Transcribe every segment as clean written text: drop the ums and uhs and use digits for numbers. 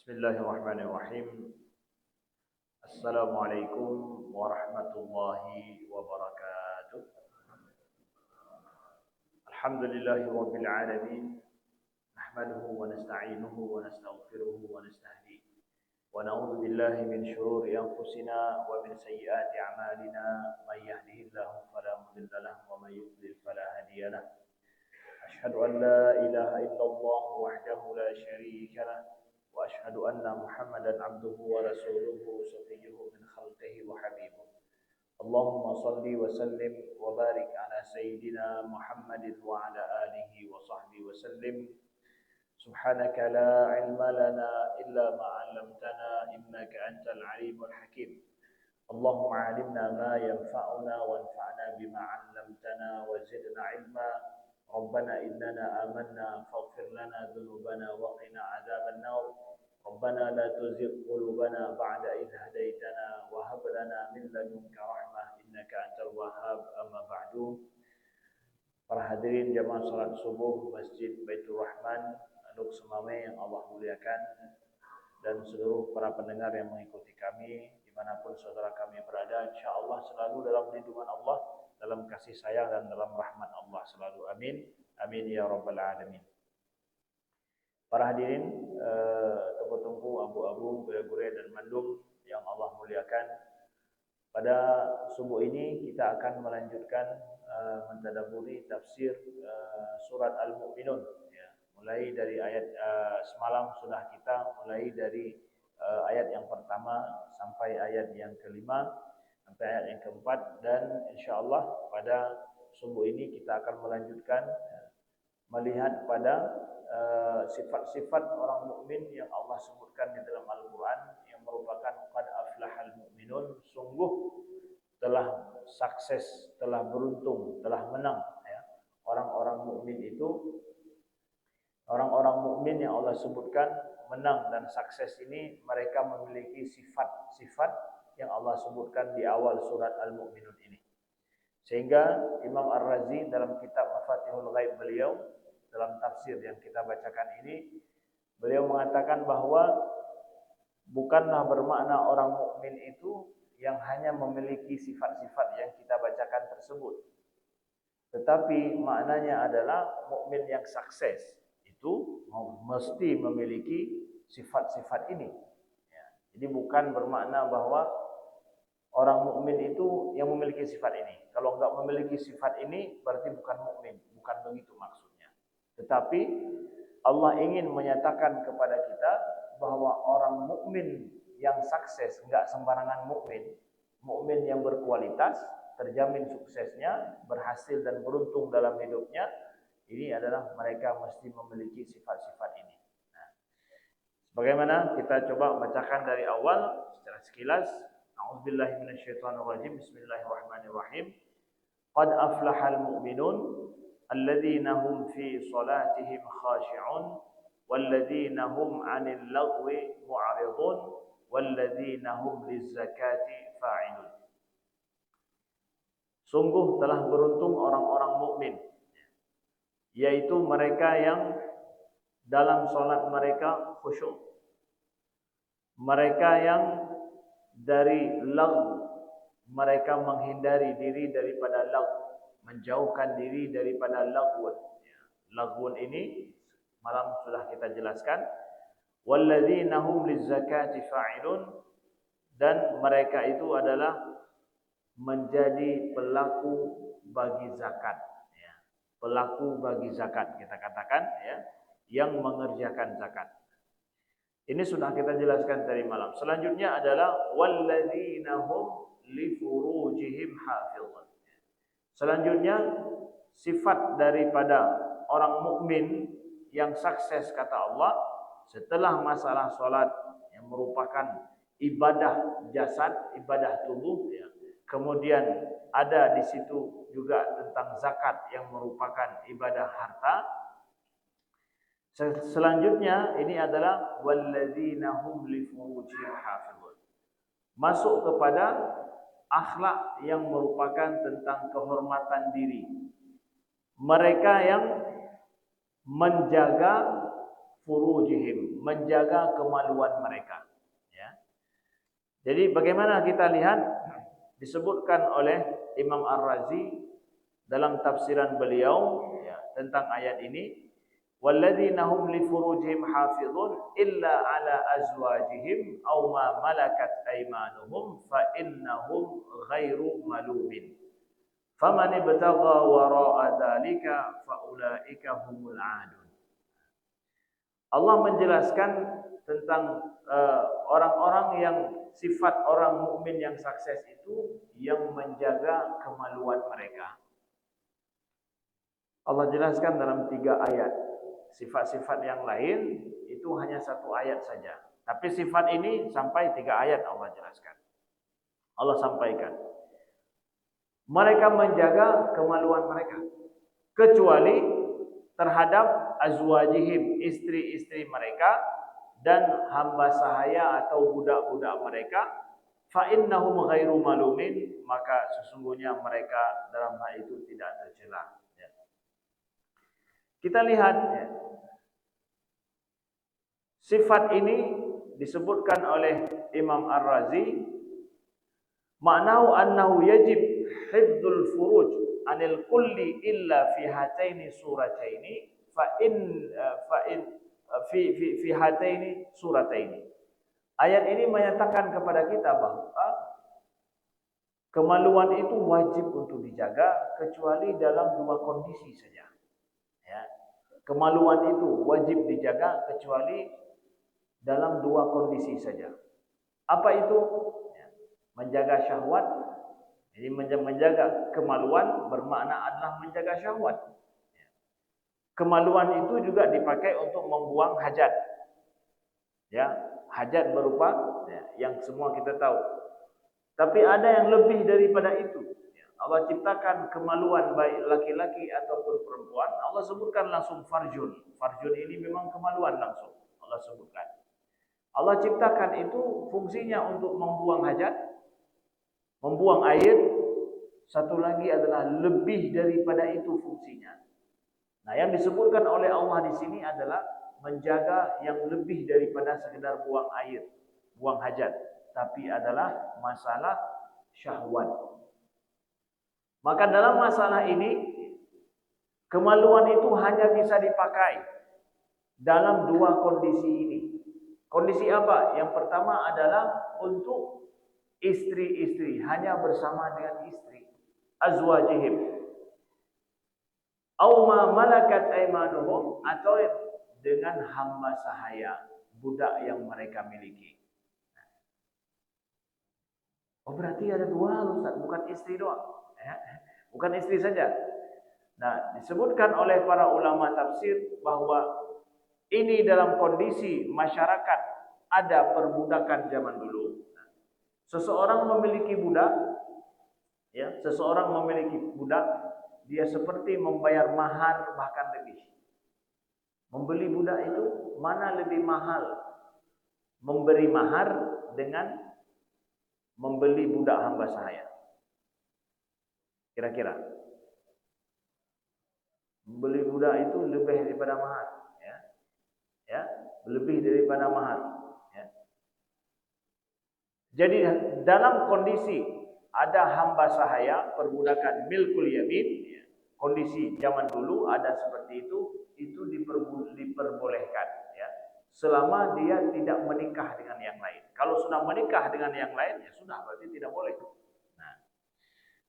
Bismillahirrahmanirrahim. Assalamualaikum warahmatullahi wabarakatuh. Alhamdulillahi rabbil alamin. Nahmaduhu wa nasta'inuhu wa nastaghfiruhu wa nastahdihi. Wa na'udzu billahi min shururi anfusina wa min sayyiati a'malina. May yahdihillahu fala mudilla lahu wa may yudlil fala hadiya lahu. Ashhadu an la ilaha illallah wahdahu la syarika lahu. وأشهد أن محمدا عبده ورسوله صفيه من خلقه وحبيبه اللهم صل وسلم وبارك على سيدنا محمد وعلى آله وصحبه وسلم سبحانك لا علم لنا إلا ما علمتنا إنك أنت العليم الحكيم اللهم علمنا ما ينفعنا وانفعنا بما علمتنا وزدنا علما ربنا إننا آمنا فاغفر لنا ذنوبنا وقنا عذاب النار ربنا لا تزغ قلوبنا بعد إذ هديتنا وهب لنا من لدنك رحمة إنك أنت الوهاب أما بعد. Para hadirin jamaah salat subuh Masjid Baitur Rahman Luk Semame yang Allah muliakan, dan seluruh para pendengar yang mengikuti kami dimanapun saudara kami berada, insyaallah selalu dalam lindungan Allah, dalam kasih sayang dan dalam rahmat Allah selalu. Amin. Amin ya rabbal alamin. Para hadirin, tunggu-tunggu, abu-abu, gure-gure dan mandum yang Allah muliakan. Pada subuh ini kita akan melanjutkan mentadaburi tafsir surat Al-Mu'minun. Ya, mulai dari ayat semalam sudah kita mulai dari ayat yang pertama sampai ayat yang kelima, sampai ayat yang keempat, dan insyaallah pada subuh ini kita akan melanjutkan melihat pada sifat-sifat orang mukmin yang Allah sebutkan di dalam Al-Quran, yang merupakan qad aflahal mu'minun, sungguh telah sukses, telah beruntung, telah menang. Ya. Orang-orang mukmin itu, orang-orang mukmin yang Allah sebutkan menang dan sukses ini, mereka memiliki sifat-sifat yang Allah sebutkan di awal surat Al-Mu'minun ini. Sehingga Imam Ar-Razi dalam kitab Mafatihul Ghaib beliau, dalam tafsir yang kita bacakan ini, beliau mengatakan bahwa bukanlah bermakna orang mukmin itu yang hanya memiliki sifat-sifat yang kita bacakan tersebut, tetapi maknanya adalah mukmin yang sukses itu mesti memiliki sifat-sifat ini. Ya. Jadi bukan bermakna bahwa orang mukmin itu yang memiliki sifat ini. Kalau enggak memiliki sifat ini berarti bukan mukmin, bukan begitu maksudnya. Tetapi Allah ingin menyatakan kepada kita bahwa orang mukmin yang sukses, enggak sembarangan mukmin, mukmin yang berkualitas, terjamin suksesnya, berhasil dan beruntung dalam hidupnya, ini adalah mereka mesti memiliki sifat-sifat ini. Nah, bagaimana kita coba bacakan dari awal secara sekilas. A'udzubillahi minasyaitonirrajim. Bismillahirrahmanirrahim. Qad aflahal mu'minun alladzina hum fi salatihim khashi'un walladzina hum 'anil lagwi mu'ridun walladzina hum lizzakati fa'ilun. Sungguh telah beruntung orang-orang mukmin, yaitu mereka yang dalam salat mereka khusyuk, mereka yang dari lagw mereka menghindari diri daripada lagw, menjauhkan diri daripada lagwun. Lagwun ini malam sudah kita jelaskan. Walladzina hum lizzakati fa'ilun, dan mereka itu adalah menjadi pelaku bagi zakat. Ya. Pelaku bagi zakat kita katakan, ya, yang mengerjakan zakat. Ini sudah kita jelaskan tadi malam. Selanjutnya adalah walladzina hum li furujihim hafizun. Selanjutnya sifat daripada orang mukmin yang sukses kata Allah setelah masalah salat yang merupakan ibadah jasad, ibadah tubuh, ya. Kemudian ada di situ juga tentang zakat yang merupakan ibadah harta. Selanjutnya ini adalah walladzina hum li furujihim hafizun. Masuk kepada akhlak yang merupakan tentang kehormatan diri. Mereka yang menjaga furujihim, menjaga kemaluan mereka. Ya. Jadi bagaimana kita lihat disebutkan oleh Imam Ar-Razi dalam tafsiran beliau ya, tentang ayat ini, walladzina hum li furujihim hafizun illa ala azwajihim aw ma malakat aymanuhum fa innahum ghairu malumin. Faman ibtagha wara'a dzalika fa ulaika humul 'adun. Allah menjelaskan tentang orang-orang yang sifat orang mukmin yang sukses itu yang menjaga kemaluan mereka. Allah jelaskan dalam 3 ayat. Sifat-sifat yang lain itu hanya 1 ayat saja. Tapi sifat ini sampai 3 ayat Allah jelaskan. Allah sampaikan. Mereka menjaga kemaluan mereka. Kecuali terhadap azwajihim, istri-istri mereka dan hamba sahaya atau budak-budak mereka, fa innahum ghairu malumin, maka sesungguhnya mereka dalam hal itu tidak tercela. Ya. Kita lihat ya. Sifat ini disebutkan oleh Imam Ar-Razi, maknahu annahu yajib hifdzul furuj anil kulli illa fi hataini surataini fa in fi hataini surataini. Ayat ini menyatakan kepada kita bahwa kemaluan itu wajib untuk dijaga kecuali dalam 2 kondisi saja. Ya. Kemaluan itu wajib dijaga kecuali dalam 2 kondisi saja. Apa itu? Ya. Menjaga syahwat. Jadi menjaga kemaluan bermakna adalah menjaga syahwat. Kemaluan itu juga dipakai untuk membuang hajat. Ya, hajat berupa ya, yang semua kita tahu. Tapi ada yang lebih daripada itu. Ya, Allah ciptakan kemaluan baik laki-laki ataupun perempuan. Allah sebutkan langsung farjun. Farjun ini memang kemaluan langsung. Allah sebutkan. Allah ciptakan itu fungsinya untuk membuang hajat, membuang air. Satu lagi adalah lebih daripada itu fungsinya. Nah, yang disebutkan oleh Allah di sini adalah menjaga yang lebih daripada sekedar buang air, buang hajat, tapi adalah masalah syahwat. Maka dalam masalah ini kemaluan itu hanya bisa dipakai dalam 2 kondisi ini. Kondisi apa? Yang pertama adalah untuk istri-istri, hanya bersama dengan istri, azwajihim. Au ma malakat aymanuhum, atau dengan hamba sahaya, budak yang mereka miliki. Oh, berarti ada 2 Ustaz, bukan istri doang. Bukan istri saja. Nah, disebutkan oleh para ulama tafsir bahwa ini dalam kondisi masyarakat ada perbudakan zaman dulu. Seseorang memiliki budak, ya, seseorang memiliki budak, dia seperti membayar mahar bahkan lebih. Membeli budak itu mana lebih mahal? Memberi mahar dengan membeli budak hamba sahaya. Kira-kira membeli budak itu lebih daripada mahar, ya. Ya, lebih daripada mahar, ya. Jadi dalam kondisi ada hamba sahaya, perbudakan milkul yamin, ya. Kondisi zaman dulu ada seperti itu diperbolehkan, ya. Selama dia tidak menikah dengan yang lain. Kalau sudah menikah dengan yang lain, ya sudah, berarti tidak boleh. Nah,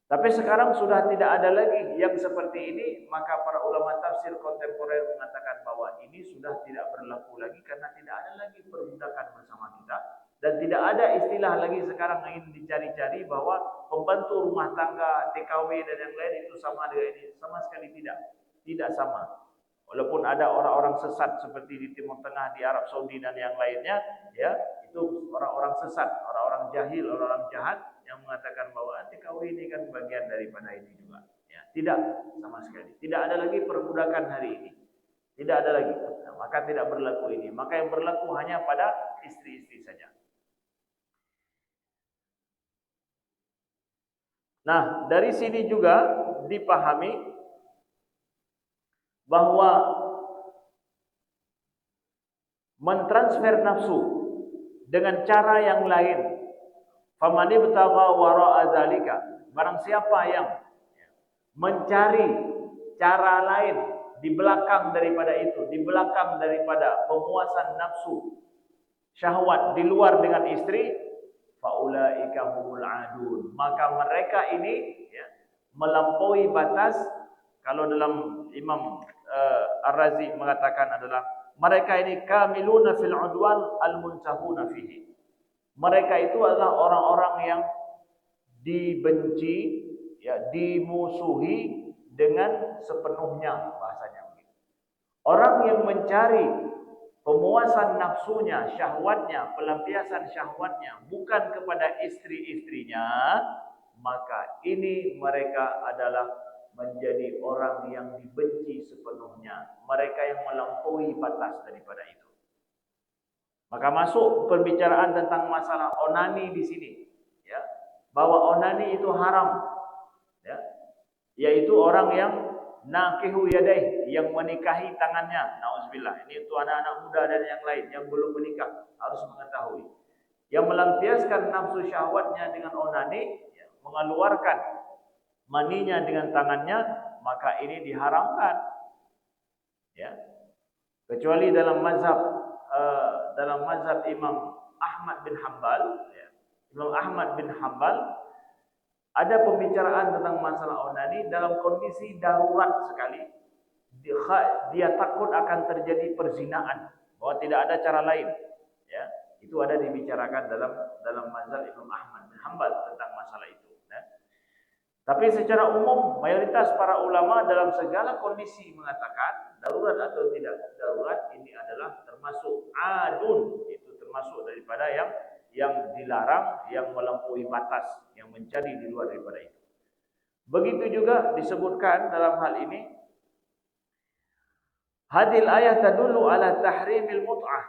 tapi sekarang sudah tidak ada lagi yang seperti ini, maka para ulama tafsir kontemporer mengatakan bahwa ini sudah tidak berlaku lagi karena tidak ada lagi perbudakan bersama kita. Dan tidak ada istilah lagi sekarang ingin dicari-cari bahwa pembantu rumah tangga, TKW dan yang lain itu sama dengan ini. Sama sekali tidak. Tidak sama. Walaupun ada orang-orang sesat seperti di Timur Tengah, di Arab Saudi dan yang lainnya, ya, itu orang-orang sesat, orang-orang jahil, orang-orang jahat yang mengatakan bahwa TKW ini kan bagian daripada ini juga. Ya, tidak sama sekali. Tidak ada lagi perbudakan hari ini. Tidak ada lagi. Nah, maka tidak berlaku ini. Maka yang berlaku hanya pada istri-istri saja. Nah, dari sini juga dipahami bahwa mentransfer nafsu dengan cara yang lain. Faman ibtagha wara'a dzalika, barang siapa yang mencari cara lain di belakang daripada itu, di belakang daripada pemuasan nafsu syahwat di luar dengan istri, faulaika humul adun, maka mereka ini ya, melampaui batas. Kalau dalam Imam Ar-Razi mengatakan adalah mereka ini kamiluna fil udwan al-muntahuna fihi. Mereka itu adalah orang-orang yang dibenci, ya, dimusuhi dengan sepenuhnya, bahasanya begitu. Orang yang mencari pemuasan nafsunya, syahwatnya, pelampiasan syahwatnya bukan kepada istri-istrinya, maka ini mereka adalah menjadi orang yang dibenci sepenuhnya. Mereka yang melampaui batas daripada itu. Maka masuk pembicaraan tentang masalah onani di sini, ya, bahwa onani itu haram, ya, yaitu orang yang nakihu yadaih, yang menikahi tangannya. Nauzubillah. Ini untuk anak-anak muda dan yang lain yang belum menikah harus mengetahui. Yang melampiaskan nafsu syahwatnya dengan onani, ya, mengeluarkan maninya dengan tangannya, maka ini diharamkan, ya. Kecuali dalam mazhab Imam Ahmad bin Hanbal, ya. Imam Ahmad bin Hanbal ada pembicaraan tentang masalah onani dalam kondisi darurat sekali. Dia takut akan terjadi perzinaan, bahwa tidak ada cara lain, ya. Itu ada dibicarakan dalam mazhab Imam Ahmad bin Hanbal tentang masalah itu, ya. Tapi secara umum mayoritas para ulama dalam segala kondisi mengatakan darurat atau tidak darurat ini adalah termasuk adun, itu termasuk daripada yang dilarang, yang melampaui batas, yang mencari di luar daripada itu. Begitu juga disebutkan dalam hal ini, hadil ayat tadullu ala tahrimil mut'ah.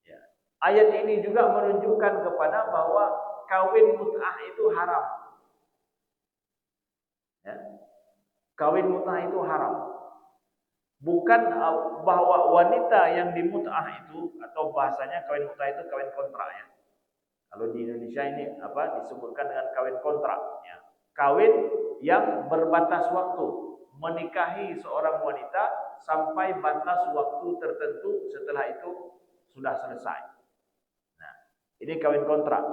Ya. Ayat ini juga menunjukkan kepada bahwa kawin mut'ah itu haram. Ya. Kawin mut'ah itu haram. Bukan bahwa wanita yang dimut'ah itu, atau bahasanya kawin mut'ah itu kawin kontrak, ya. Kalau di Indonesia ini disebutkan dengan kawin kontrak, ya. Kawin yang berbatas waktu, menikahi seorang wanita sampai batas waktu tertentu, setelah itu sudah selesai. Nah, ini kawin kontrak.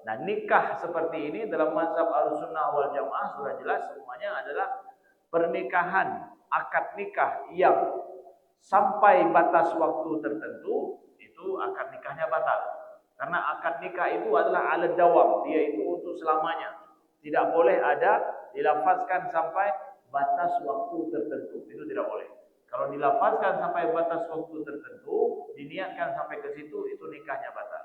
Nah, nikah seperti ini dalam mazhab Ahlussunnah wal Jamaah sudah jelas semuanya adalah pernikahan, akad nikah yang sampai batas waktu tertentu, itu akad nikahnya batal. Karena akad nikah itu adalah ala dawam, dia itu untuk selamanya. Tidak boleh ada dilafazkan sampai batas waktu tertentu, itu tidak boleh. Kalau dilafazkan sampai batas waktu tertentu, diniatkan sampai ke situ, itu nikahnya batal.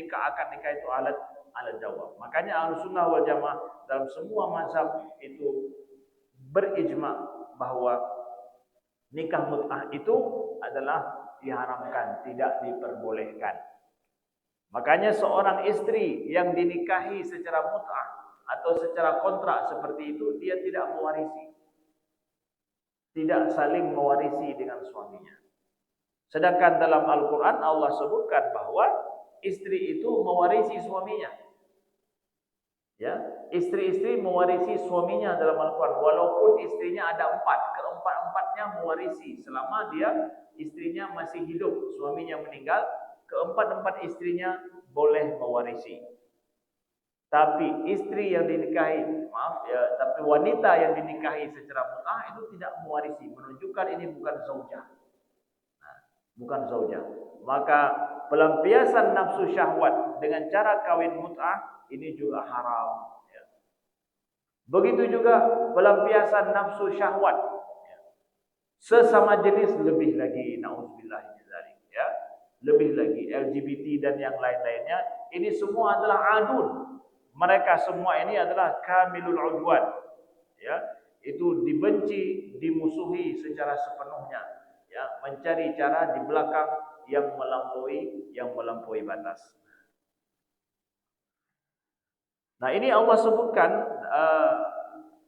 Akad nikah itu ala dawam. Makanya Ahlussunnah wal Jamaah dalam semua mazhab itu berijma bahwa nikah mut'ah itu adalah diharamkan, tidak diperbolehkan. Makanya seorang istri yang dinikahi secara mut'ah atau secara kontrak seperti itu, dia tidak mewarisi, tidak saling mewarisi dengan suaminya. Sedangkan dalam Al-Quran Allah sebutkan bahwa istri itu mewarisi suaminya. Ya, istri-istri mewarisi suaminya dalam Al-Quran, walaupun istrinya ada 4, keempat-empatnya mewarisi selama dia istrinya masih hidup, suaminya meninggal, keempat-empat istrinya boleh mewarisi. Tapi istri yang dinikahi, tapi wanita yang dinikahi secara mut'ah itu tidak mewarisi, menunjukkan ini bukan zaujah. Nah, bukan zaujah. Maka pelampiasan nafsu syahwat dengan cara kawin mut'ah ini juga haram, ya. Begitu juga pelampiasan nafsu syahwat, ya, sesama jenis, lebih lagi, na'udzubillah min dzalik, ya, lebih lagi LGBT dan yang lain-lainnya, ini semua adalah adun. Mereka semua ini adalah kamilul udwan, ya, itu dibenci, dimusuhi secara sepenuhnya, ya, mencari cara di belakang yang melampaui batas. Nah, ini Allah sebutkan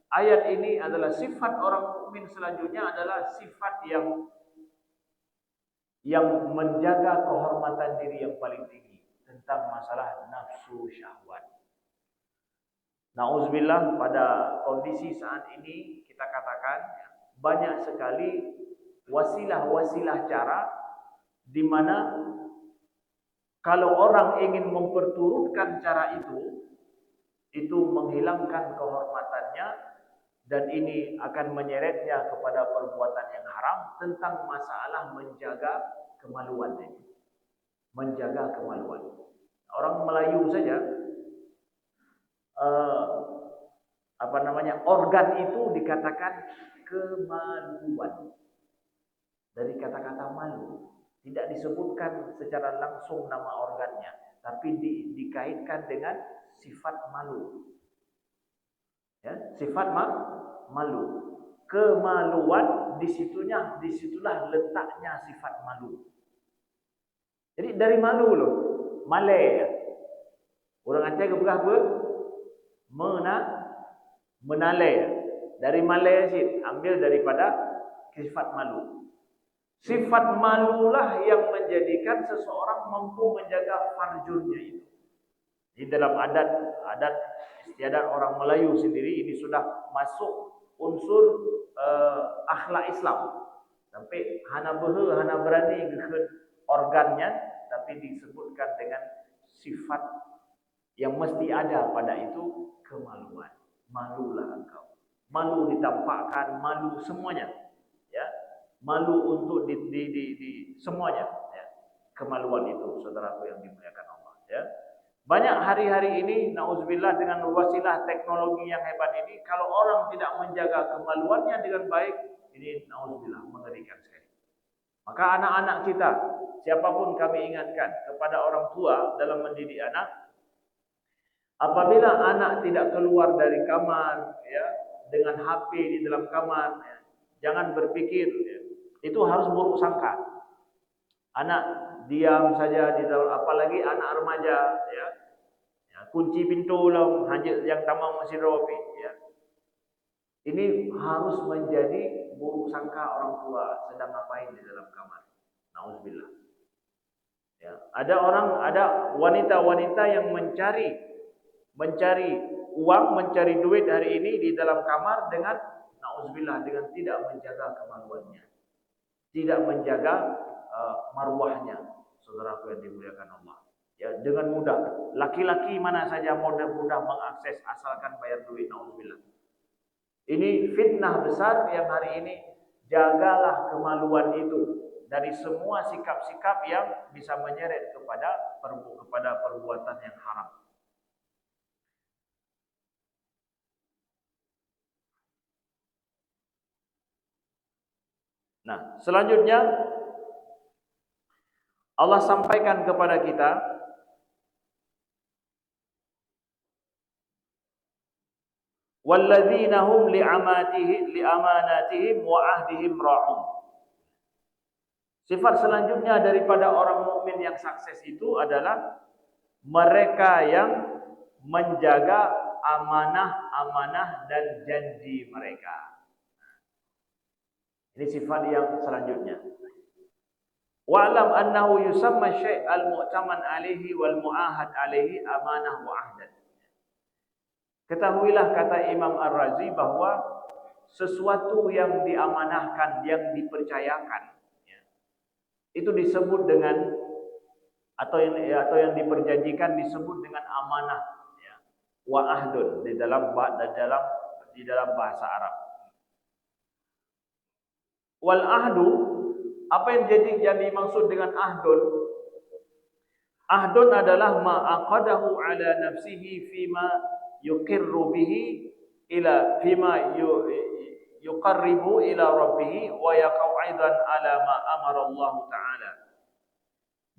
ayat ini adalah sifat orang mukmin, selanjutnya adalah sifat yang yang menjaga kehormatan diri yang paling tinggi tentang masalah nafsu syahwat. Nauzubillah, pada kondisi saat ini kita katakan banyak sekali wasilah-wasilah cara di mana kalau orang ingin memperturutkan cara itu menghilangkan kehormatannya dan ini akan menyeretnya kepada perbuatan yang haram tentang masalah menjaga kemaluan ini. Menjaga kemaluan. Orang Melayu saja organ itu dikatakan kemaluan. Dari kata-kata malu. Tidak disebutkan secara langsung nama organnya, tapi dikaitkan dengan sifat malu. Ya, sifat malu. Kemaluan disitulah letaknya sifat malu. Jadi dari malu loh, malai. Orang Aceh ke berapa? Menalai. Dari malai sih, ambil daripada sifat malu. Sifat malulah yang menjadikan seseorang mampu menjaga farjurnya itu. Di dalam adat istiadat orang Melayu sendiri ini sudah masuk unsur akhlak Islam. Sampai hana berani ke organnya, tapi disebutkan dengan sifat yang mesti ada pada itu, kemaluan. Malulah engkau. Malu ditampakkan, malu semuanya. Ya. Malu untuk di semuanya, ya. Kemaluan itu, saudaraku yang dimuliakan Allah, ya. Banyak hari-hari ini, nauzubillah, dengan wasilah teknologi yang hebat ini, kalau orang tidak menjaga kemaluannya dengan baik, ini nauzubillah mengerikan sekali. Maka anak-anak kita, siapapun kami ingatkan kepada orang tua dalam mendidik anak, apabila anak tidak keluar dari kamar, ya, dengan HP di dalam kamar, ya, jangan berpikir, ya, itu harus buruk sangka. Anak diam saja di dalam, apalagi anak remaja, ya, kunci pintu lah, hanya yang tamam masih ropi, ya. Ini harus menjadi buruk sangka orang tua sedang ngapain di dalam kamar. Nauzubillah. Ya, ada wanita-wanita yang mencari uang, mencari duit hari ini di dalam kamar dengan nauzubillah, dengan tidak menjaga kemaluannya. Tidak menjaga marwahnya, saudaraku yang dimuliakan Allah. Ya, dengan mudah, laki-laki mana saja mudah mengakses asalkan bayar duit, nauzubillah. Ini fitnah besar yang hari ini. Jagalah kemaluan itu dari semua sikap-sikap yang bisa menyeret kepada perbuatan yang haram. Nah, selanjutnya Allah sampaikan kepada kita walladzina hum liamanatihim wa ahdihim ra'un. Sifat selanjutnya daripada orang mukmin yang sukses itu adalah mereka yang menjaga amanah-amanah dan janji mereka. Ini sifat yang selanjutnya. Wa'lam annahu yusamma syai' al-mu'taman alaihi wal mu'ahad alaihi amanah wa ahdan. Ketahuilah, kata Imam Ar-Razi, bahwa sesuatu yang diamanahkan, yang dipercayakan, ya, itu disebut dengan atau yang diperjanjikan disebut dengan amanah, ya, wa ahdun di dalam bahasa Arab. Wal ahdu, apa yang dimaksud dengan ahdun? Ahdun adalah ma'aqadahu ala nafsihi fima yuqirru bihi ila fima yuqarribu ila rabbih wa yaqau aidan ala ma amara Allah taala.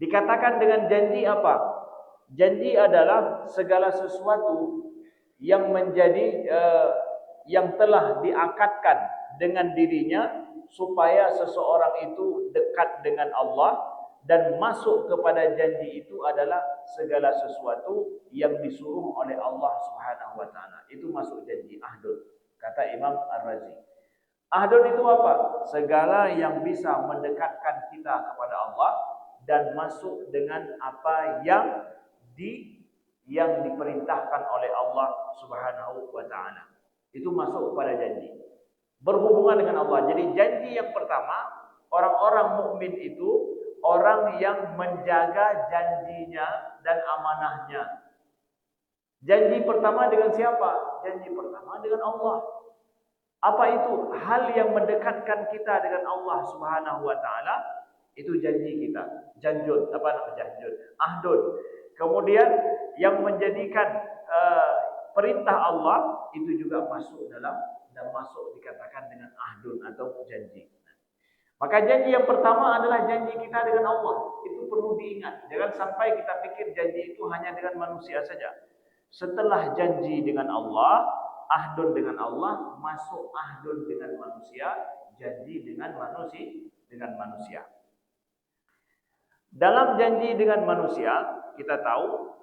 Dikatakan dengan janji apa? Janji adalah segala sesuatu yang menjadi yang telah diakadkan dengan dirinya supaya seseorang itu dekat dengan Allah, dan masuk kepada janji itu adalah segala sesuatu yang disuruh oleh Allah Subhanahu wa taala. Itu masuk janji, ahdul, kata Imam Ar-Razi. Ahdun itu apa? Segala yang bisa mendekatkan kita kepada Allah dan masuk dengan apa yang diperintahkan oleh Allah Subhanahu wa taala. Itu masuk pada janji. Berhubungan dengan Allah. Jadi janji yang pertama, orang-orang mukmin itu orang yang menjaga janjinya dan amanahnya. Janji pertama dengan siapa? Janji pertama dengan Allah. Apa itu? Hal yang mendekatkan kita dengan Allah Subhanahu wa taala, itu janji kita. Janjun, apa nama janjun? Ahdun. Kemudian yang menjadikan perintah Allah itu juga masuk dalam dan masuk dikatakan dengan ahdun atau janji. Maka janji yang pertama adalah janji kita dengan Allah. Itu perlu diingat. Jangan sampai kita pikir janji itu hanya dengan manusia saja. Setelah janji dengan Allah, ahdun dengan Allah, masuk ahdun dengan manusia, janji dengan manusia. Dalam janji dengan manusia, kita tahu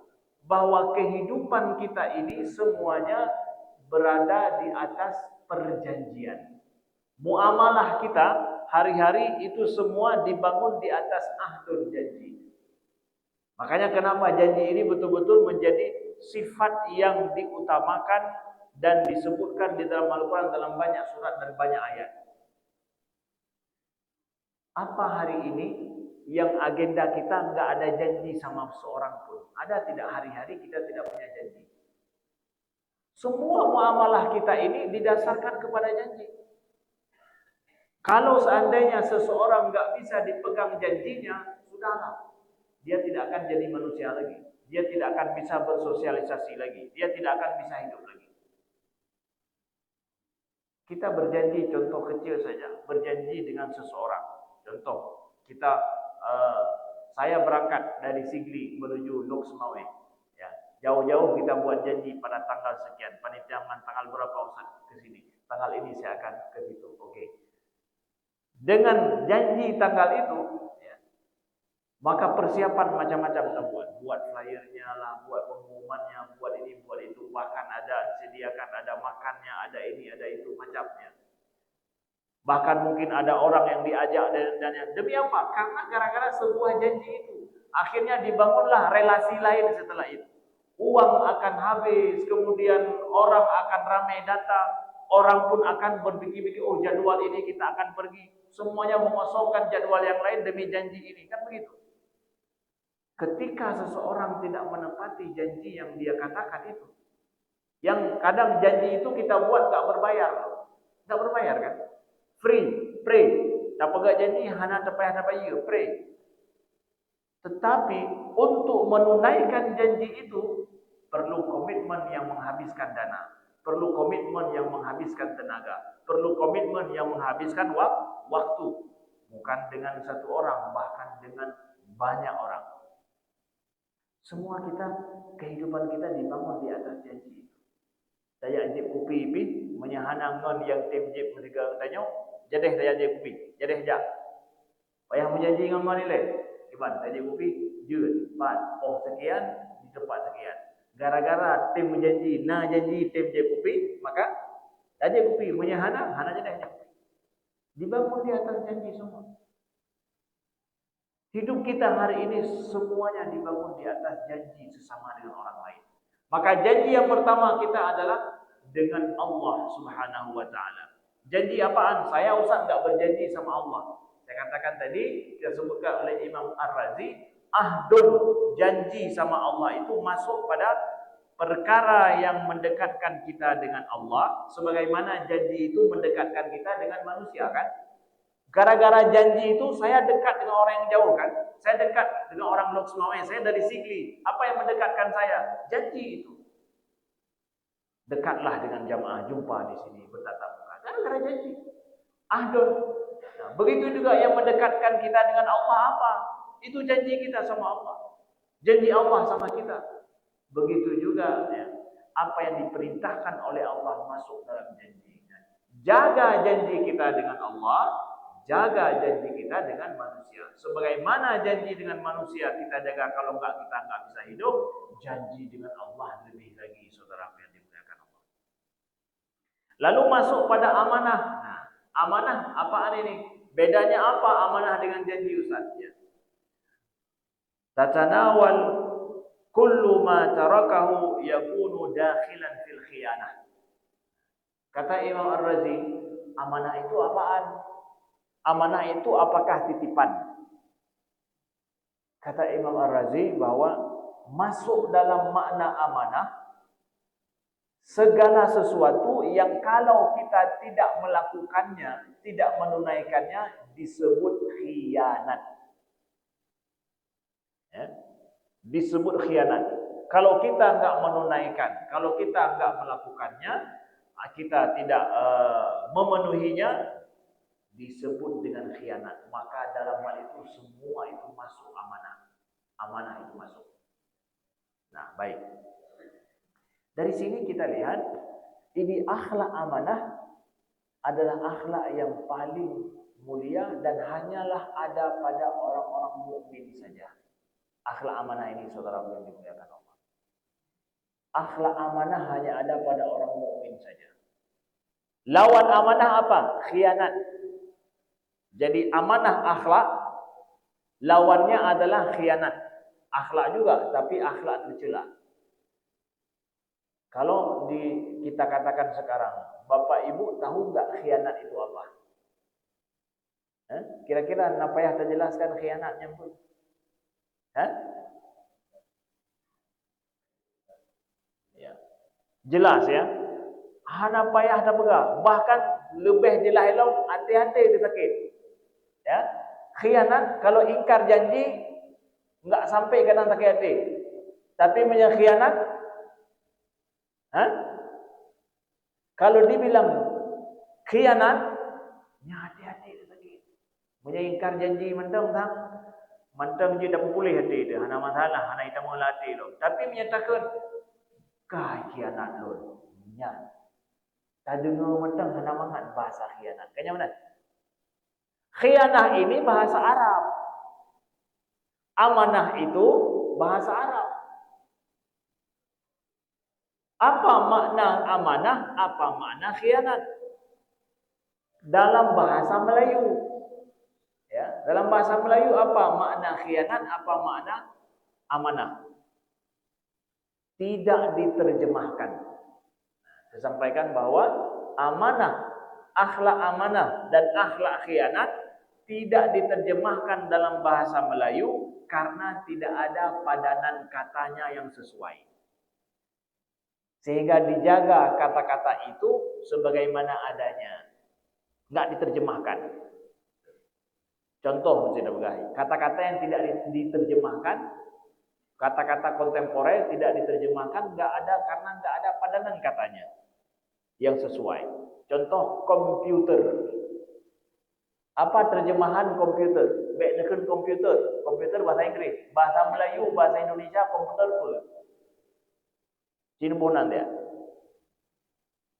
bahwa kehidupan kita ini semuanya berada di atas perjanjian. Muamalah kita hari-hari itu semua dibangun di atas ahdun janji. Makanya kenapa janji ini betul-betul menjadi sifat yang diutamakan dan disebutkan di dalam Al-Quran dalam banyak surat dan banyak ayat. Apa hari ini yang agenda kita nggak ada janji sama seorang pun? Ada tidak hari-hari kita tidak punya janji? Semua muamalah kita ini didasarkan kepada janji. Kalau seandainya seseorang nggak bisa dipegang janjinya, sudahlah. Dia tidak akan jadi manusia lagi. Dia tidak akan bisa bersosialisasi lagi. Dia tidak akan bisa hidup lagi. Kita berjanji, contoh kecil saja, berjanji dengan seseorang. Contoh, saya berangkat dari Sigli menuju Lok Semawe. Ya, jauh-jauh kita buat janji pada tanggal sekian. Panitia tanggal berapa Ustaz ke sini? Tanggal ini saya akan ke situ. Oke. Dengan janji tanggal itu, ya, maka persiapan macam-macam kita buat flyernya lah, buat pengumumannya, buat ini, buat itu, bahkan ada sediakan ada makannya, ada ini, ada itu macamnya. Bahkan mungkin ada orang yang diajak dan yang demi apa? Karena gara-gara sebuah janji itu, akhirnya dibangunlah relasi lain setelah itu. Uang akan habis, kemudian orang akan ramai datang, orang pun akan berpikir-pikir, oh jadwal ini kita akan pergi. Semuanya mengosongkan jadwal yang lain demi janji ini. Kan begitu. Ketika seseorang tidak menepati janji yang dia katakan itu, yang kadang janji itu kita buat gak berbayar. Gak berbayar kan? Free, pray. Tak pegang janji, hana terpayah pray. Tetapi untuk menunaikan janji itu, perlu komitmen yang menghabiskan dana. Perlu komitmen yang menghabiskan tenaga. Perlu komitmen yang menghabiskan waktu. Bukan dengan satu orang, bahkan dengan banyak orang. Semua kita, kehidupan kita dibangun di atas janji. Saya jip kopi pi, menyahanang ngon yang tim jip mereka tanya, jadeh saya jip kopi, jadeh jak. Payah menjanji dengan mana ni? Iban, saya jip kopi, jut, pat, oh sekian, di tempat sekian. Gara-gara tim menjanji, janji tim jip kopi, maka saya jip kopi, menyahanang, hana jadeh jak. Dibangun di atas janji semua. Hidup kita hari ini semuanya dibangun di atas janji sesama dengan orang lain. Maka janji yang pertama kita adalah dengan Allah Subhanahu wa taala. Janji apaan? Saya usah enggak berjanji sama Allah. Saya katakan tadi, disebutkan oleh Imam Ar-Razi, ahdun, janji sama Allah itu masuk pada perkara yang mendekatkan kita dengan Allah, sebagaimana janji itu mendekatkan kita dengan manusia kan? Gara-gara janji itu saya dekat dengan orang yang jauh kan? Saya dekat dengan orang Lok Semawe, saya dari Sigli. Apa yang mendekatkan saya? Janji itu. Dekatlah dengan jamaah, jumpa di sini, bertatap muka. Gara-gara janji. Ahdun. Nah, begitu juga yang mendekatkan kita dengan Allah apa? Itu janji kita sama Allah. Janji Allah sama kita. Begitu juga ya, apa yang diperintahkan oleh Allah masuk dalam janji. Jaga janji kita dengan Allah, jaga janji kita dengan manusia. Sebagaimana janji dengan manusia kita jaga, kalau kita enggak bisa hidup, janji dengan Allah lebih lagi, saudara yang dimuliakan Allah. Lalu masuk pada amanah. Nah, Amanah apaan ini? Bedanya apa amanah dengan janji, Ustaz? Ya. Tatanawal kullu ma tarakahu yakunu dakhilan fil khiyanah. Kata Imam Ar-Razi, amanah itu apaan? Amanah itu apakah titipan? Kata Imam Ar-Razi bahwa masuk dalam makna amanah segala sesuatu yang kalau kita tidak melakukannya, tidak menunaikannya, disebut khianat. Ya, disebut khianat. Kalau kita enggak menunaikan, kalau kita enggak melakukannya, kita tidak memenuhinya, disebut dengan khianat. Maka dalam hal itu semua itu masuk amanah. Amanah itu masuk. Nah, baik. Dari sini kita lihat ini akhlak amanah adalah akhlak yang paling mulia dan hanyalah ada pada orang-orang mukmin saja. Akhlak amanah ini, saudara yang dimuliakan Allah. Akhlak amanah hanya ada pada orang mukmin saja. Lawan amanah apa? Khianat. Jadi amanah akhlak, lawannya adalah khianat. Akhlak juga, tapi akhlak tercela. Kalau kita katakan sekarang, Bapak Ibu tahu enggak khianat itu apa? Kira-kira apa yang terjelaskan khianatnya pun? Ya. Jelas ya. Hana payah dah pegang. Bahkan lebih jelas elok, hati-hati dia sakit. Ya. Khianat kalau ingkar janji enggak sampai kadang sakit hati. Tapi menyakhianat kalau dibilang khianat, ya hati-hati dia sakit. Menyingkar janji mentang je dah pulih hati dia. Hana masalah, hana kita mula hati tu. Tapi menyatakan khianat lu. Ya. Tak dengar mentang hana mangat bahasa khianat. Kayaknya mana? Khianat ini bahasa Arab. Amanah itu bahasa Arab. Apa makna amanah? Apa makna khianat? Dalam bahasa Melayu. Ya, dalam bahasa Melayu apa makna khianat? Apa makna amanah? Tidak diterjemahkan. Saya sampaikan bahwa amanah, akhlak amanah dan akhlak khianat tidak diterjemahkan dalam bahasa Melayu karena tidak ada padanan katanya yang sesuai. Sehingga dijaga kata-kata itu sebagaimana adanya. Enggak diterjemahkan. Contoh mesti begahi. Kata-kata yang tidak diterjemahkan, kata-kata kontemporer tidak diterjemahkan, enggak ada karena enggak ada padanan katanya yang sesuai. Contoh komputer. Apa terjemahan komputer? Baik komputer. Komputer bahasa Inggris, bahasa Melayu, bahasa Indonesia komputer pun. Cinubunan dia.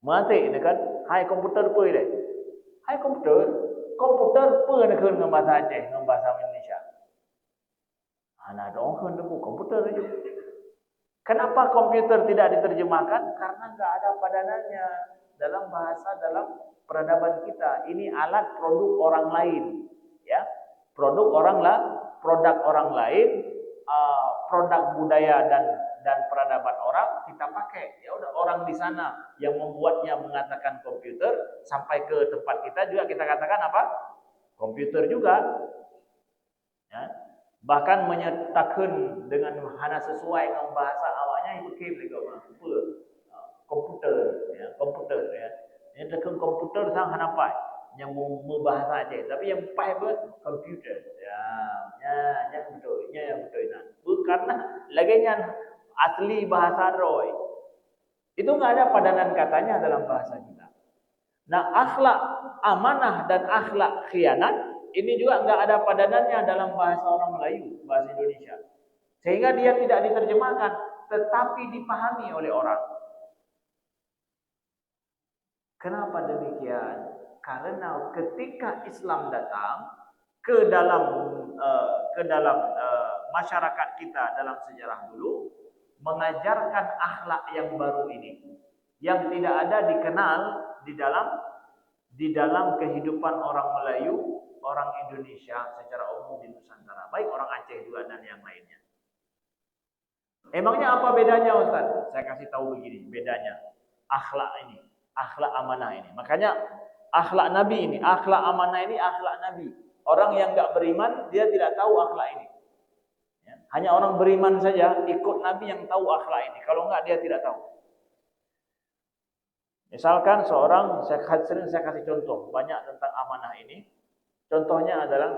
Mati ini kan, hai komputer apa ini? Hai komputer apa dengan bahasa Aceh, dengan bahasa Indonesia? Anak dong tu komputer aja. Kenapa komputer tidak diterjemahkan? Karena enggak ada padanannya dalam bahasa, dalam peradaban kita. Ini alat produk orang lain, ya. Produk orang lain, produk budaya dan peradaban orang kita pakai. Ya udah, orang di sana yang membuatnya mengatakan komputer, sampai ke tempat kita juga kita katakan apa? Komputer juga. Ya. Bahkan menyatakan dengan hana sesuai dengan bahasa awaknya itu kim juga komputer ya, komputer ya. Yang tekan komputer sang hana pai yang membahasa aja, tapi yang pai pun komputer. Yang betul nah. Karena laginya asli bahasa Roy. Itu enggak ada padanan katanya dalam bahasa kita. Nah, akhlak amanah dan akhlak khianat ini juga enggak ada padanannya dalam bahasa orang Melayu, bahasa Indonesia. Sehingga dia tidak diterjemahkan, tetapi dipahami oleh orang. Kenapa demikian? Karena ketika Islam datang ke dalam masyarakat kita dalam sejarah dulu, mengajarkan akhlak yang baru ini, yang tidak ada dikenal di dalam di dalam kehidupan orang Melayu, orang Indonesia secara umum di Nusantara, baik orang Aceh juga dan yang lainnya. Emangnya apa bedanya Ustaz? Saya kasih tahu begini, bedanya akhlak ini, akhlak amanah ini. Makanya akhlak Nabi ini, akhlak amanah ini akhlak Nabi. Orang yang enggak beriman dia tidak tahu akhlak ini. Ya. Hanya orang beriman saja ikut Nabi yang tahu akhlak ini. Kalau enggak dia tidak tahu. Misalkan seorang, sering saya kasih contoh banyak tentang amanah ini. Contohnya adalah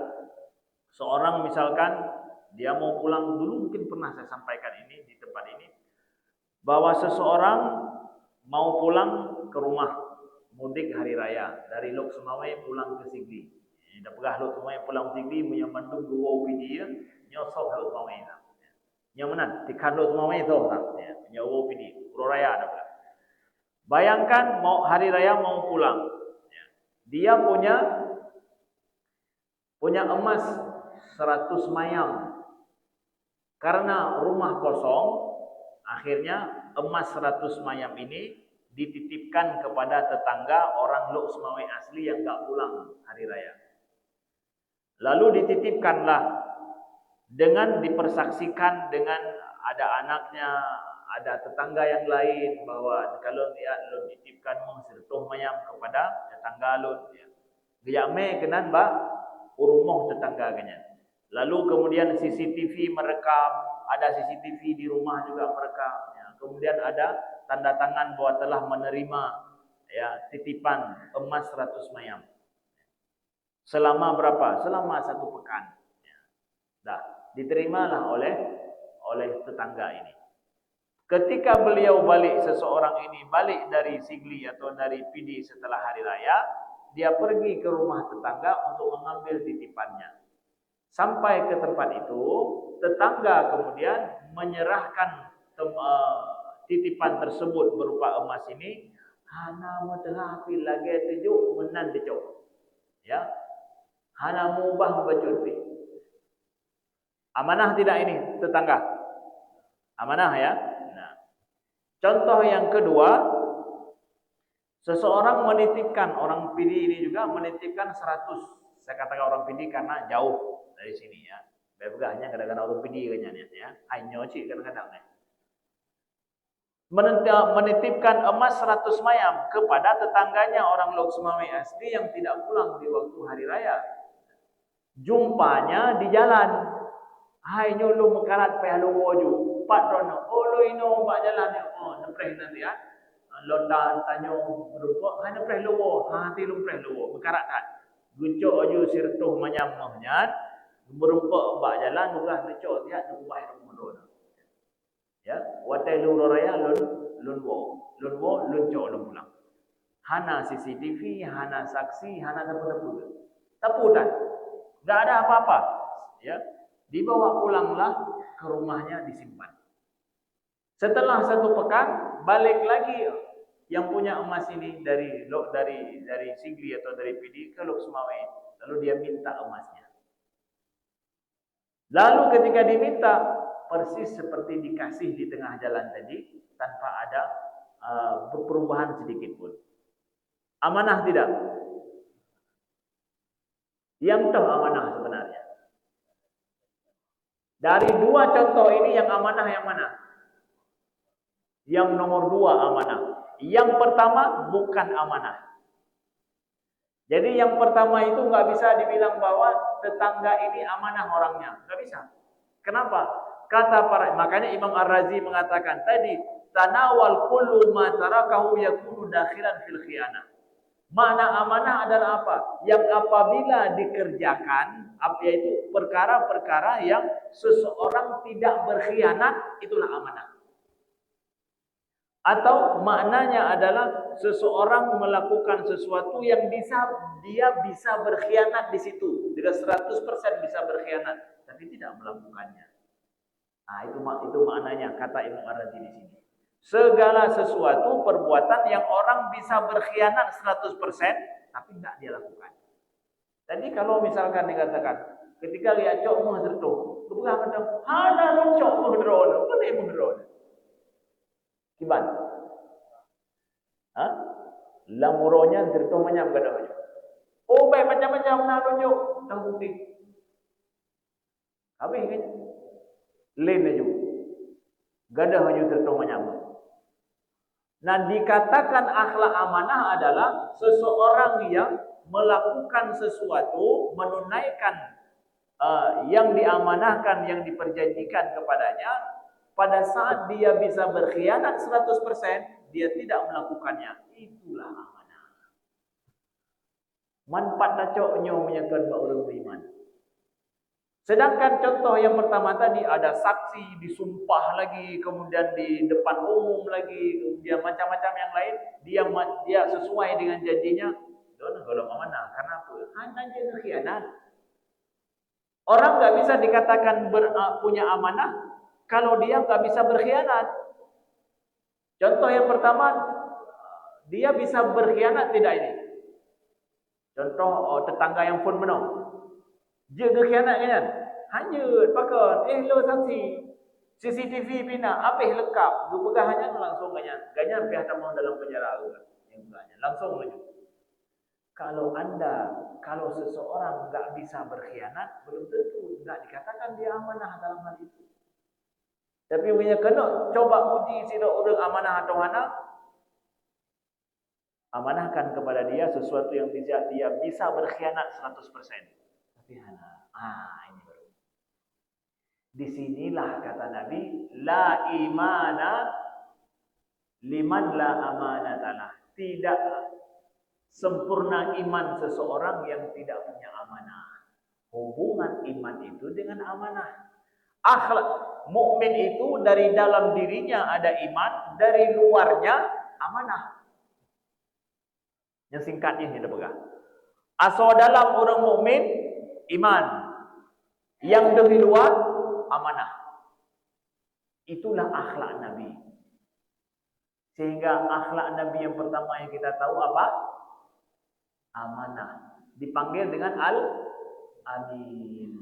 seorang misalkan dia mau pulang, dulu mungkin pernah saya sampaikan ini di tempat ini, bahwa seseorang mau pulang ke rumah mudik hari raya dari Lok Sumawai pulang ke Sigli. Dah pegah Lok Sumawai pulang ke Sigli punya mandung dua PD ya, nyosok Lok Sumawai lah. Yang mana? Tikan Lok Sumawai tu tak? Ya, punya dua PD, Pura Raya dah pegah. Bayangkan mau hari raya mau pulang. Dia punya emas 100 mayam. Karena rumah kosong, akhirnya emas 100 mayam ini dititipkan kepada tetangga orang Lok Sumawai asli yang tak pulang hari raya. Lalu dititipkanlah dengan dipersaksikan dengan ada anaknya, ada tetangga yang lain, bahwa kalau dia lo dititipkan sertuh mayam kepada tetangga lo, gejame kenan ba urumuh tetangga kanya. Lalu kemudian CCTV merekam, ada CCTV di rumah juga merekam. Ya. Kemudian ada tanda tangan bahwa telah menerima ya titipan emas 100 mayam. Selama berapa? Selama 1 pekan. Ya. Dah diterimalah oleh tetangga ini. Ketika beliau balik, seseorang ini balik dari Sigli atau dari PD setelah hari raya, dia pergi ke rumah tetangga untuk mengambil titipannya. Sampai ke tempat itu, tetangga kemudian menyerahkan titipan tersebut berupa emas ini. Hana mutahafil lagi tujuh menan dicok. Ya, hana mubah bacurpi. Amanah tidak ini tetangga? Amanah ya. Nah, contoh yang kedua, seseorang menitipkan, orang PD ini juga menitipkan 100. Saya katakan orang PD karena jauh dari sini ya. Bebgahnya kadang-kadang orang PD kayaknya ya. Hanya cik kadang-kadang ya. Menitipkan emas 100 mayam kepada tetangganya orang Lok Sumawai asli yang tidak pulang di waktu hari raya. Jumpanya di jalan. Hai nyolo mekarat pe halu woju. Pat rono. Oh lo ino bak jalan ya. Oh nepreh nanti ya. Londan tanyo berupa ha nepreh lowo. Ha ti lumpreh lowo. Mekarat kan. Gucok aju sirtuh manyamahnya. Berumpak bak jalan murah lecok dia ubah rumah. Ya, watai lu raya lun wo cok lu pulang. Hana CCTV, hana saksi, hana apa-apa. Taputan. Enggak ada apa-apa. Ya. Dibawa pulanglah ke rumahnya disimpan. Setelah 1 pekan balik lagi yang punya emas ini dari Sigli atau dari PD ke Lok Sumawai. Lalu dia minta emasnya. Lalu ketika diminta, persis seperti dikasih di tengah jalan tadi, tanpa ada perubahan sedikit pun. Amanah tidak? Yang tahu amanah sebenarnya. Dari 2 contoh ini yang amanah yang mana? Yang nomor 2 amanah. Yang pertama bukan amanah. Jadi yang pertama itu nggak bisa dibilang bahwa tetangga ini amanah orangnya, nggak bisa. Kenapa? Kata para, makanya Imam Ar-Razi mengatakan tadi, tanawal kullu ma tarakahu yakunu dakhilan fil khianah. Makna amanah adalah apa? Yang apabila dikerjakan, yaitu perkara-perkara yang seseorang tidak berkhianat, itulah amanah. Atau maknanya adalah seseorang melakukan sesuatu yang dia bisa berkhianat di situ. Tidak 100% bisa berkhianat, tapi tidak melakukannya. Nah, itu maknanya kata Imam Ar-Razi di sini. Segala sesuatu perbuatan yang orang bisa berkhianat 100% tapi tidak dia lakukan. Jadi kalau misalkan dikatakan ketika lihat cok menghadroh, kemudian kata, "Hana lo cok menghadroh, mana menghadroh?" Kiban. Hah? Lamuronya tertu manyam gadah hanya. Oh baik macam-macam nak tunjuk tang bukti. Habis kan? Lain aja. Gadah hanya tertu manyam. Nah dikatakan akhlak amanah adalah seseorang yang melakukan sesuatu, menunaikan yang diamanahkan, yang diperjanjikan kepadanya, pada saat dia bisa berkhianat 100%, dia tidak melakukannya. Itulah amanah. Manfaat dacoknya menyangkut orang beriman. Sedangkan contoh yang pertama tadi ada saksi, disumpah lagi, kemudian di depan umum lagi, kemudian macam-macam yang lain, dia sesuai dengan janjinya. Itu golong amanah. Karena apa? Hanya dia khianat. Orang nggak bisa dikatakan punya amanah kalau dia nggak bisa berkhianat. Contoh yang pertama, dia bisa berkhianat tidak ini? Contoh tetangga yang pun menang. Dia berkhianat kan? Hanyut pakai lo saksi CCTV pina apa lengkap lu pegang hanya langsung ganyan pihak tamu dalam penjara yang langsung lanjut. Kalau seseorang enggak bisa berkhianat, belum tentu enggak dikatakan dia amanah dalam hal itu. Tapi punya kena coba uji sida orang amanah atau anak, amanahkan kepada dia sesuatu yang dia bisa berkhianat 100%. Tapi ini baru. Disinilah kata Nabi, la imana liman la amanatalah. Tidak sempurna iman seseorang yang tidak punya amanah. Hubungan iman itu dengan amanah. Akhlak mukmin itu dari dalam dirinya ada iman, dari luarnya amanah. Yang singkatnya kita pegang. Asal dalam orang mukmin iman, yang dari luar amanah. Itulah akhlak Nabi. Sehingga akhlak Nabi yang pertama yang kita tahu apa? Amanah. Dipanggil dengan al-amin.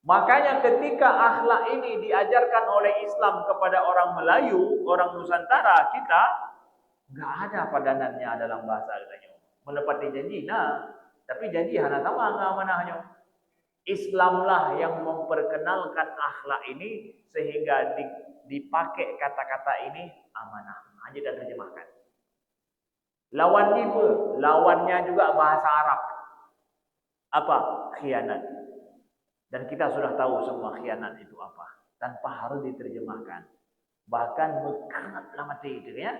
Makanya ketika akhlak ini diajarkan oleh Islam kepada orang Melayu, orang Nusantara, kita enggak ada padanannya dalam bahasa katanya. Menepati janji, tapi janji hana sama amanahnya. Islamlah yang memperkenalkan akhlak ini sehingga dipakai kata-kata ini amanah. Hanya dah terjemahkan. Lawannya apa? Lawannya juga bahasa Arab. Apa? Khianat. Dan kita sudah tahu semua khianat itu apa. Tanpa harus diterjemahkan. Bahkan mekatlah mati itu ya.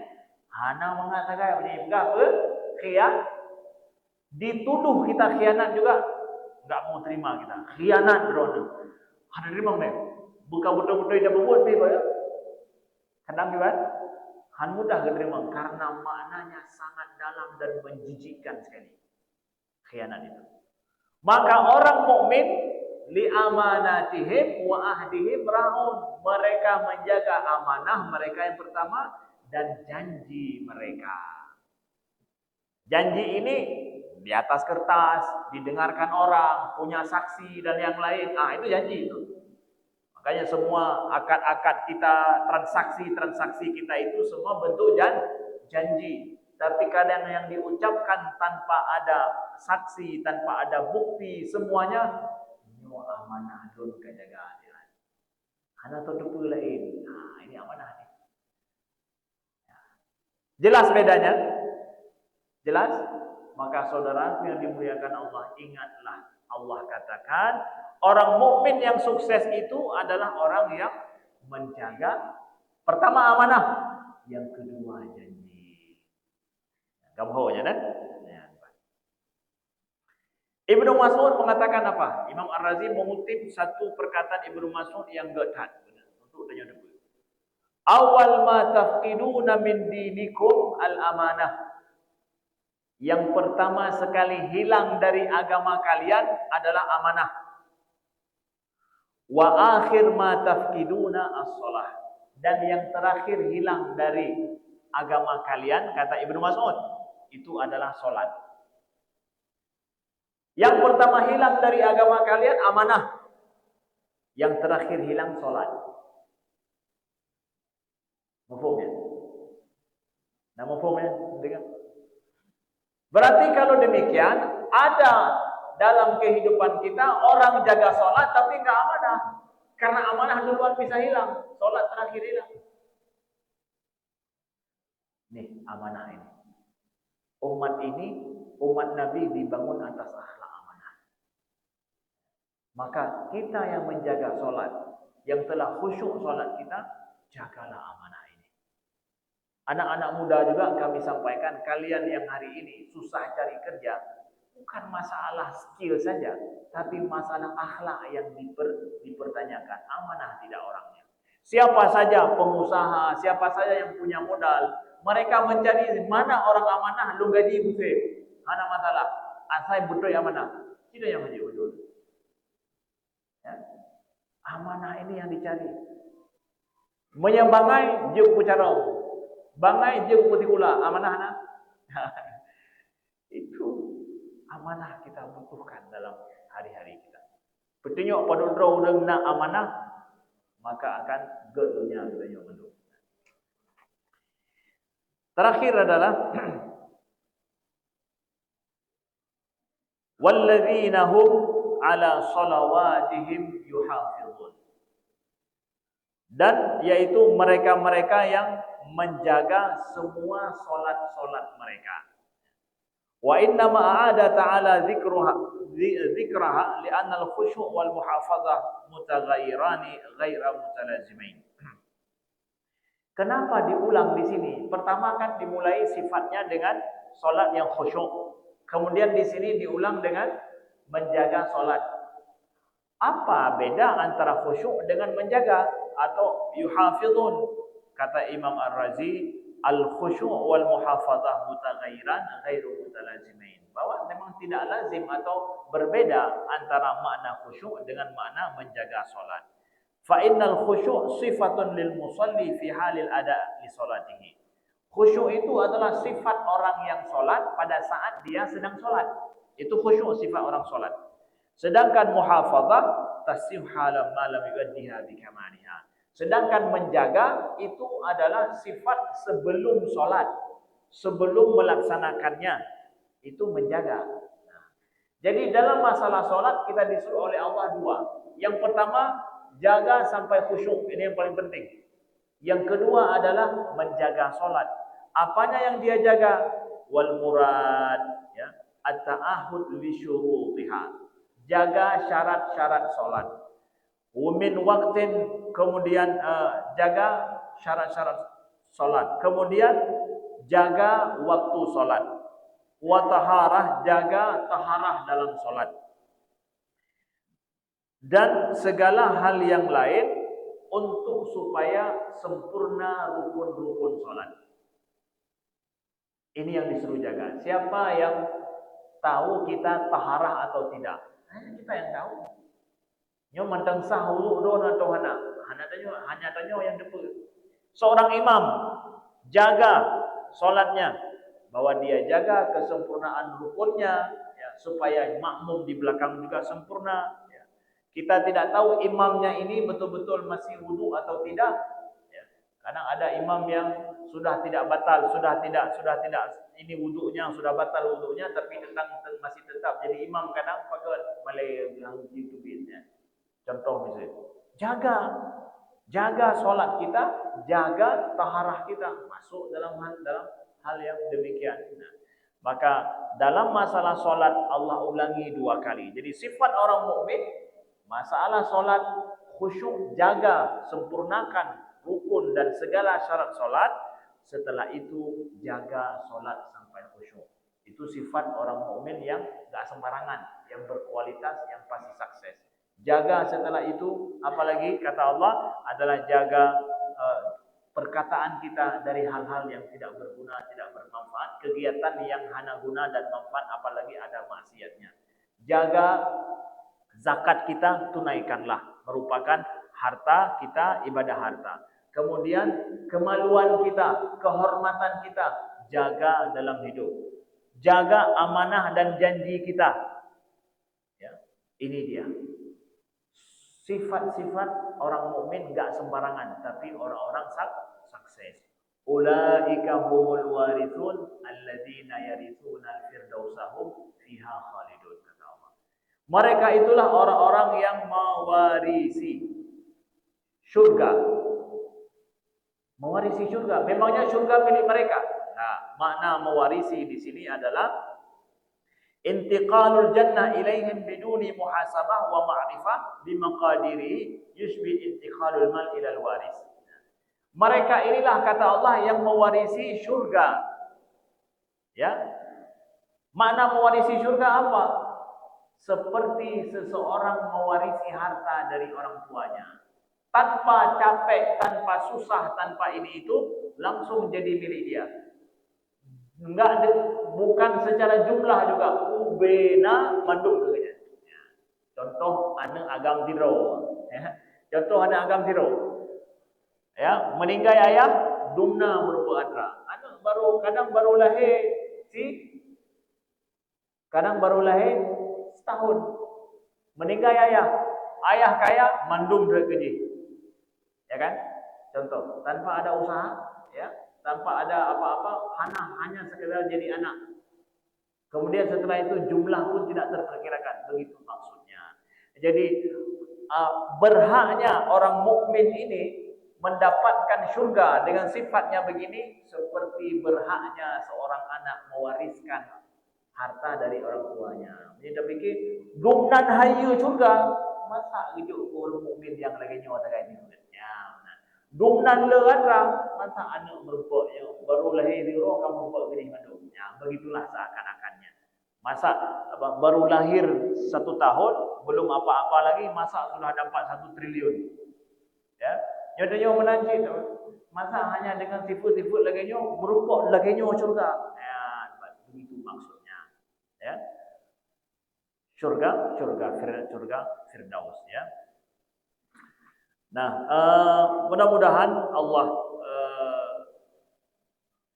Hana mengatakan ini apa? Khianat. Dituduh kita khianat juga. Enggak mau terima kita. Khianat drone. Ada terima enggak? Bukan betul-betul dia membuat dia ya. Kadang juga han mudah diterima karena maknanya sangat dalam dan menjijikkan sekali. Khianat itu. Maka orang mukmin li amanatihim wa ahdihim raun. Mereka menjaga amanah mereka yang pertama dan janji mereka. Janji ini di atas kertas, didengarkan orang, punya saksi dan yang lain. Itu janji itu. Makanya semua akad-akad kita, transaksi-transaksi kita itu semua bentuk janji. Tapi kadang yang diucapkan tanpa ada saksi, tanpa ada bukti, semuanya amanah dun kejaga hadirat. Hana tudup lain. Ini amanah nih. Jelas bedanya? Jelas? Maka saudara yang dimuliakan Allah, ingatlah Allah katakan orang mukmin yang sukses itu adalah orang yang menjaga pertama amanah, yang kedua janji. Gamhonya kan? Ibnu Mas'ud mengatakan apa? Imam Ar-Razi mengutip satu perkataan Ibnu Mas'ud yang getat untuk tanya debu. Awal ma tafqiduna min dinikum al-amanah. Yang pertama sekali hilang dari agama kalian adalah amanah. Wa akhir ma tafqiduna as-shalah. Dan yang terakhir hilang dari agama kalian, kata Ibnu Mas'ud, itu adalah salat. Yang pertama hilang dari agama kalian amanah. Yang terakhir hilang salat. Mafhum ya? Nah, mafhum ya? dengan berarti kalau demikian ada dalam kehidupan kita orang jaga sholat tapi nggak amanah. Karena amanah duluan bisa hilang, sholat terakhir hilang. Nih amanah ini. Umat Nabi dibangun atas akhlak amanah. Maka kita yang menjaga sholat, yang telah khusyuk sholat kita, jagalah amanah ini. Anak-anak muda juga kami sampaikan, kalian yang hari ini susah cari kerja, bukan masalah skill saja, tapi masalah akhlak yang dipertanyakan. Amanah tidak orangnya. Siapa saja pengusaha, siapa saja yang punya modal, mereka mencari mana orang amanah, lu gaji buffet. Ada masalah. Asal betul amanah. Tidak yang gaji betul. Ya. Amanah ini yang dicari. Menyebangai je pucarau. Bangai je putikula. Amanah na. Itu amanah kita butuhkan dalam hari-hari kita. Petunjuk pada orang nak amanah, maka akan gedunya petunjuk menduk. Terakhir adalah walladzina hum ala salawatihim yuhafizun. Dan yaitu mereka-mereka yang menjaga semua solat-solat mereka. Wa inna ma aada ta'ala dzikraha li'anna al-khusyu' wal muhafazah mutaghayyirani ghaira mutalazimain. Kenapa diulang di sini? Pertama kan dimulai sifatnya dengan solat yang khusyuk. Kemudian di sini diulang dengan menjaga solat. Apa beda antara khusyuk dengan menjaga atau yuhafizun? Kata Imam Ar-Razi, al-khusyu' wal muhafazah mutaghayyiran ghairu mutalazimain. Bahwa memang tidak lazim atau berbeda antara makna khusyuk dengan makna menjaga solat. Fa innal khusyu' sifatun lil musalli fi halil ada' li salatihi. Khusyuk itu adalah sifat orang yang solat pada saat dia sedang solat. Itu khusyuk, sifat orang solat. Sedangkan muhafazah tasih halam ma lam yuaddiha bi kamaliha. Sedangkan menjaga itu adalah sifat sebelum solat, sebelum melaksanakannya, itu menjaga. Jadi dalam masalah solat kita disuruh oleh Allah dua. Yang pertama, jaga sampai khusyuk, ini yang paling penting. Yang kedua adalah menjaga solat. Apanya yang dia jaga? Wal murad, ya, at-ta'ahud li syurutiha. Jaga syarat-syarat solat. Min waktin, kemudian jaga syarat-syarat solat. Kemudian jaga waktu solat. Wa taharah, jaga taharah dalam solat. Dan segala hal yang lain untuk supaya sempurna rukun-rukun solat. Ini yang disuruh jaga. Siapa yang tahu kita taharah atau tidak? Hanya kita yang tahu. Nyo mantang sah wuduk don atau hanya tanya yang depan. Seorang imam jaga solatnya, bahwa dia jaga kesempurnaan rukunnya, ya, supaya makmum di belakang juga sempurna. Ya. Kita tidak tahu imamnya ini betul-betul masih wuduk atau tidak. Ya. Kadang ada imam yang sudah tidak batal, sudah tidak, ini wuduknya sudah batal wuduknya, tapi masih tetap jadi imam. Kadang pakai malai bilang gitu biasanya. Contoh misalnya, jaga solat kita, jaga taharah kita, masuk dalam hal yang demikian. Nah, maka dalam masalah solat Allah ulangi dua kali. Jadi sifat orang mukmin, masalah solat khusyuk, jaga, sempurnakan rukun dan segala syarat solat. Setelah itu jaga solat sampai khusyuk. Itu sifat orang mukmin yang gak sembarangan, yang berkualitas, yang pasti sukses. Jaga setelah itu, apalagi kata Allah adalah jaga perkataan kita dari hal-hal yang tidak berguna, tidak bermanfaat, kegiatan yang hana guna dan manfaat, apalagi ada maksiatnya. Jaga zakat kita, tunaikanlah, merupakan harta kita, ibadah harta. Kemudian kemaluan kita, kehormatan kita, jaga dalam hidup. Jaga amanah dan janji kita. Ya, ini dia. Sifat-sifat orang mukmin enggak sembarangan, tapi orang-orang sukses. Ulaika humul warithun alladzina yarithuna al-firdausahum fiha khalidun, kata Allah. Mereka itulah orang-orang yang mewarisi surga. Mewarisi surga. Memangnya surga milik mereka. Nah, makna mewarisi di sini adalah intiqalul jannah ilaihim biduni muhasabah wa ma'rifah bimaqadiri yushbi intiqalul mal ilal waris. Mereka inilah, kata Allah, yang mewarisi surga. Ya. Makna mewarisi surga apa? Seperti seseorang mewarisi harta dari orang tuanya. Tanpa capek, tanpa susah, tanpa ini itu, langsung jadi milik dia. Bukan secara jumlah juga. Ubena mandung ya. Contoh anak agam tiro. Ya. Contoh anak agam tiro. Ya, meninggal ayah, dumna merupakan adra. Anak kadang baru lahir setahun. Meninggal ayah kaya mandum duit gaji. Ya kan? Contoh, tanpa ada usaha, ya, tanpa ada apa-apa, hanya sekedar jadi anak. Kemudian setelah itu jumlah pun tidak terperkirakan, begitu maksudnya. Jadi berhaknya orang mukmin ini mendapatkan surga dengan sifatnya begini, seperti berhaknya seorang anak mewariskan harta dari orang tuanya. Jadi dipikir dumnan hayu surga, masa gitu orang mukmin yang lagi nyawa tagay ni ya. Dumnan leadra, masa anak merupaknya baru lahir di roh kamu merupak gini madumnya. Begitulah seakan-akannya. Masa baru lahir 1 tahun, belum apa-apa lagi, masa sudah dapat 1 triliun. Ya, nyatanya menanci, masa hanya dengan sifat-sifat lagi nyo merupok lagi nyo surga. Ya, begitu maksudnya. Ya, surga firdaus, ya. Nah, mudah-mudahan Allah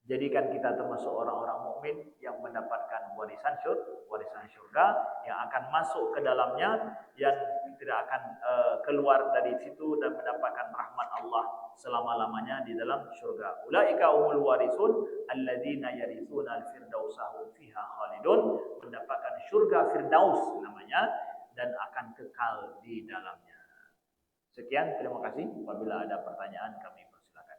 jadikan kita termasuk orang-orang mukmin yang mendapatkan warisan surga yang akan masuk ke dalamnya, yang tidak akan keluar dari situ dan mendapatkan rahmat Allah selama-lamanya di dalam surga. Ulaika umul warisun alladzina yarithuna al-firdausahum fiha khalidun, mendapatkan surga firdaus namanya dan akan kekal di dalamnya. Sekian, terima kasih. Apabila ada pertanyaan kami persilakan.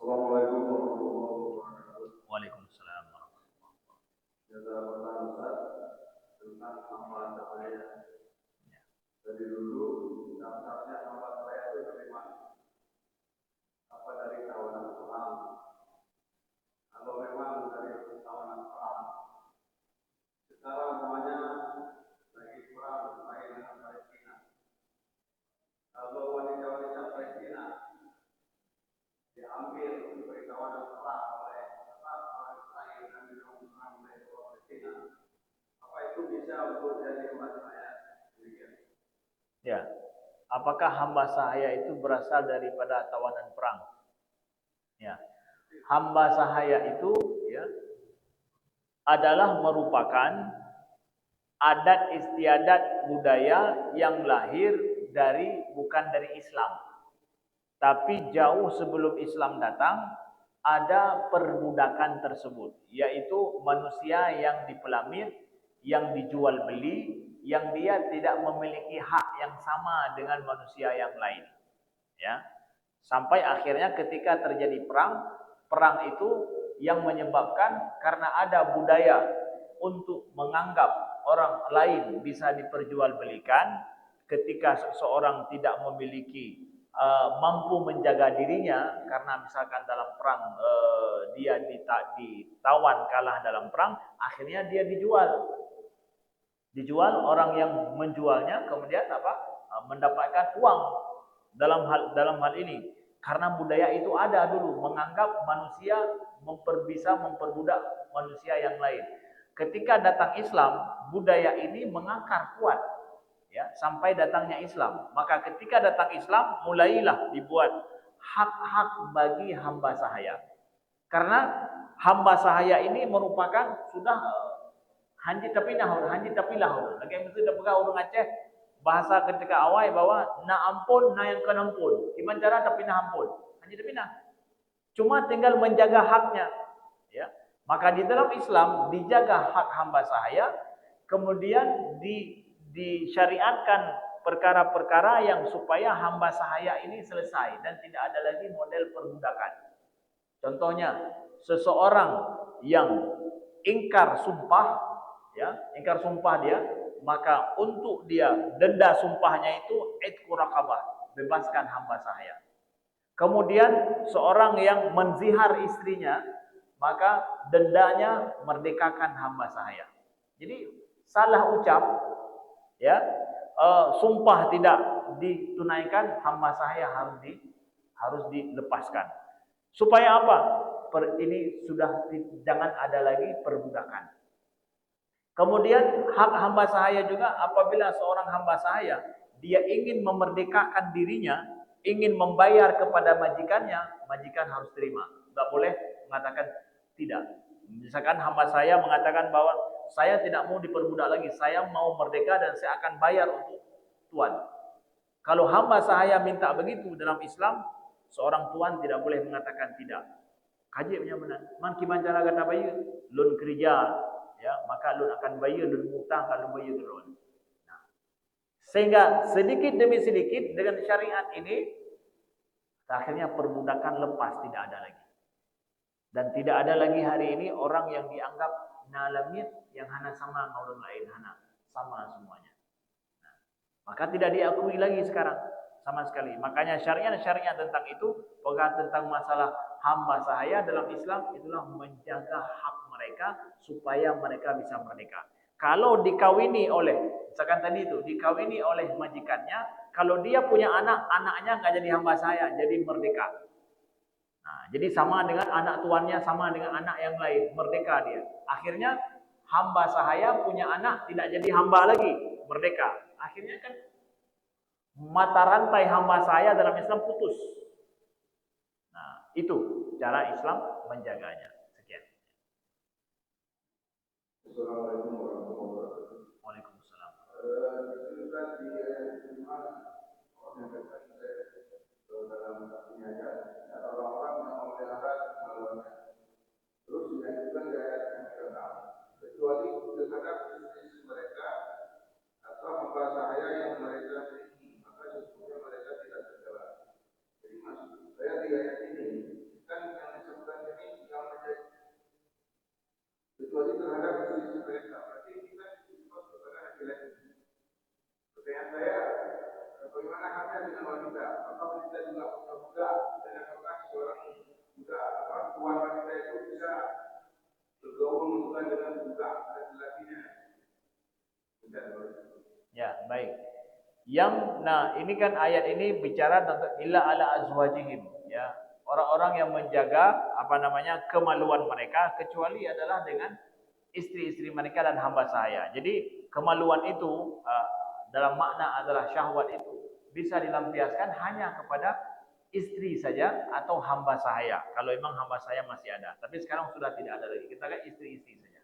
Assalamualaikum warahmatullahi wabarakatuh. Waalaikumsalam warahmatullahi wabarakatuh. Pertanyaan Ustaz tentang hamba sahaya. Dari dulu daftarnya hamba sahaya itu dari mana? Apa dari tawanan perang? Kalau memang dari tawanan perang, sekarang semuanya lagi perang lain dengan Palestina. Kalau wanita-wanita Palestina diambil sebagai tawanan perang oleh Israel dan dilakukan oleh Palestina, apa itu bisa untuk jadi hamba sahaya? Ya, apakah hamba sahaya itu berasal daripada tawanan perang? Ya, hamba sahaya itu ya adalah merupakan adat istiadat budaya yang lahir bukan dari Islam, tapi jauh sebelum Islam datang ada perbudakan tersebut, yaitu manusia yang dipelamir, yang dijual beli, yang dia tidak memiliki hak yang sama dengan manusia yang lain. Ya, sampai akhirnya ketika terjadi perang itu yang menyebabkan karena ada budaya untuk menganggap orang lain bisa diperjualbelikan. Ketika seseorang tidak memiliki mampu menjaga dirinya, karena misalkan dalam perang dia ditawan kalah dalam perang, akhirnya dia dijual, orang yang menjualnya kemudian mendapatkan uang dalam hal ini, karena budaya itu ada dulu menganggap manusia bisa memperbudak manusia yang lain. ketika datang Islam, budaya ini mengakar kuat, ya, sampai datangnya Islam. Maka ketika datang Islam, mulailah dibuat hak-hak bagi hamba sahaya. Karena hamba sahaya ini merupakan sudah hanji tapi lah. Lagi yang itu dah pegang orang Aceh, bahasa ketika awal bahwa na ampun na yang kenampun. Gimana cara tapi na ampun? Hanji tapi nah. Cuma tinggal menjaga haknya, ya. Maka di dalam Islam dijaga hak hamba sahaya, kemudian disyariatkan perkara-perkara yang supaya hamba sahaya ini selesai dan tidak ada lagi model perbudakan. Contohnya, seseorang yang ingkar sumpah, ya, ingkar sumpah dia, maka untuk dia denda sumpahnya itu itqu raqabah, bebaskan hamba sahaya. Kemudian seorang yang menzihar istrinya, maka dendanya merdekakan hamba sahaya. Jadi salah ucap, ya, sumpah tidak ditunaikan, hamba sahaya harus dilepaskan. Supaya apa? Ini sudah jangan ada lagi perbudakan. Kemudian hak hamba sahaya juga, apabila seorang hamba sahaya dia ingin memerdekakan dirinya, ingin membayar kepada majikannya, majikan harus terima. Tidak boleh mengatakan tidak. Misalkan hamba saya mengatakan bahwa saya tidak mau diperbudak lagi, saya mau merdeka dan saya akan bayar untuk tuan. Kalau hamba saya minta begitu dalam Islam, seorang tuan tidak boleh mengatakan tidak. Kaji punya benar. Man kiman cara kata bayar, lun kerja, ya, maka lun akan bayar, lun hutang kalau bayar lun. Sehingga sedikit demi sedikit dengan syariat ini, akhirnya perbudakan lepas, tidak ada lagi. Dan tidak ada lagi hari ini orang yang dianggap nalamit yang hana sama orang lain, hana sama semuanya. Nah, maka tidak diakui lagi sekarang sama sekali. Makanya syariat tentang itu, tentang masalah hamba sahaya dalam Islam, itulah menjaga hak mereka supaya mereka bisa merdeka. Kalau dikawini oleh, misalkan tadi itu, dikawini oleh majikannya, kalau dia punya anak, anaknya nggak jadi hamba sahaya, jadi merdeka. Nah, jadi sama dengan anak tuannya, sama dengan anak yang lain, merdeka dia. Akhirnya hamba sahaya punya anak, tidak jadi hamba lagi, merdeka. Akhirnya kan mata rantai hamba sahaya dalam Islam putus. Nah, itu cara Islam menjaganya. Sekian. Assalamualaikum warahmatullahi wabarakatuh. Waalaikumsalam. Disebutkan di ayat 5 dalam artinya ada orang-orang yang memelihara kemaluannya. Terus dilanjutkan di ayat yang ke-6, kecuali terhadap istri mereka atau hamba sahaya yang mereka miliki, maka sesungguhnya mereka tidak tercela. Jadi maksud saya di ayat ini kan yang disebutkan ini yang menjadi kecuali terhadap istri mereka. Berarti kita disebut kepada laki-laki. Pertanyaan saya, bagaimana halnya dengan wanita? Apakah wanita juga punya budak? Dan apakah seorang budak atau tuan wanita itu bisa bergaul dengan budak laki-lakinya? Ya, baik. Nah ini kan ayat ini bicara tentang illa ala azwajihim, ya. Orang-orang yang menjaga kemaluan mereka kecuali adalah dengan istri-istri mereka dan hamba sahaya. Jadi kemaluan itu dalam makna adalah syahwat itu bisa dilampiaskan hanya kepada istri saja atau hamba sahaya. Kalau memang hamba sahaya masih ada, tapi sekarang sudah tidak ada lagi. Kita kan istri-istri saja.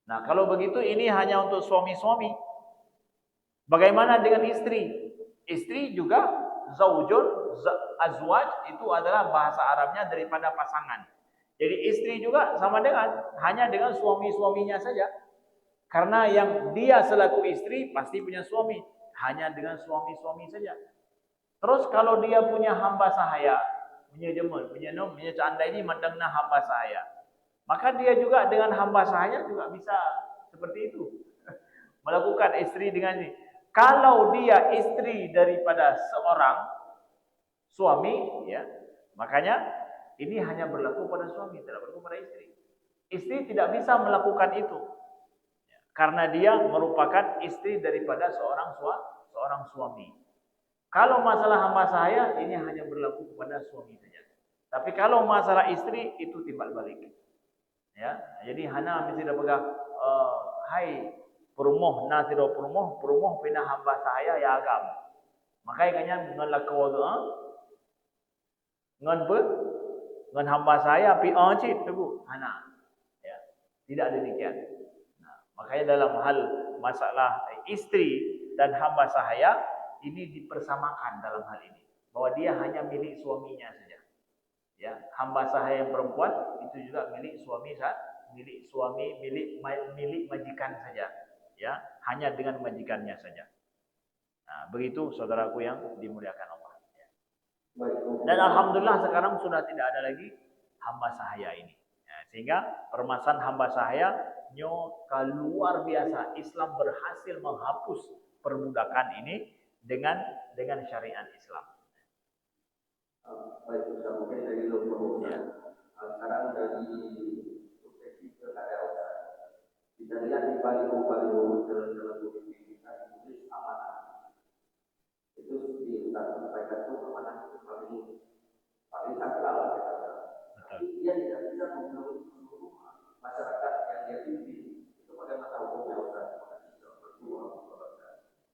Nah, kalau begitu ini hanya untuk suami-suami. Bagaimana dengan istri? Istri juga zaujun, azwaj itu adalah bahasa Arabnya daripada pasangan. Jadi istri juga sama dengan hanya dengan suami-suaminya saja. Karena yang dia selaku istri pasti punya suami, hanya dengan suami-suami saja. Terus kalau dia punya hamba sahaya, punya jemur, punya canda ini mandangna hamba sahaya. Maka dia juga dengan hamba sahaya juga bisa seperti itu. Melakukan istri dengan ini. Kalau dia istri daripada seorang suami, ya, makanya ini hanya berlaku pada suami, tidak berlaku pada istri. Istri tidak bisa melakukan itu, karena dia merupakan istri daripada seorang suami. Kalau masalah hamba sahaya, ini hanya berlaku kepada suami saja. Tapi kalau masalah istri, itu timbal balik. Ya, jadi hana mesti dah pegang hai perumoh na tiro perumoh pina hamba sahaya ya agam. Makai kanya ngan lakau tu ngan ber ngan hamba saya pi cit tu hana. Ya. Tidak demikian. Nah, makanya dalam hal masalah istri dan hamba sahaya ini dipersamakan dalam hal ini. Bahwa dia hanya milik suaminya saja. Ya, hamba sahaya yang perempuan itu juga milik suami milik majikan saja. Ya, hanya dengan majikannya saja. Nah, begitu saudaraku yang dimuliakan Allah. Ya. Dan alhamdulillah sekarang sudah tidak ada lagi hamba sahaya ini. Ya, sehingga permasalahan hamba sahaya luar biasa. Islam berhasil menghapus perbudakan ini dengan syariat Islam. Baik, Ustaz, mungkin dari Lombok ya. Sekarang dari perspektif pilkada Ustaz, kita lihat di baliho-baliho dalam pemimpin kita ditulis amanah. Itu di Ustaz sampaikan itu amanah itu paling sakral kita. Tapi dia tidak bisa mempengaruhi seluruh masyarakat yang dia pimpin. Itu bagaimana hukumnya Ustaz?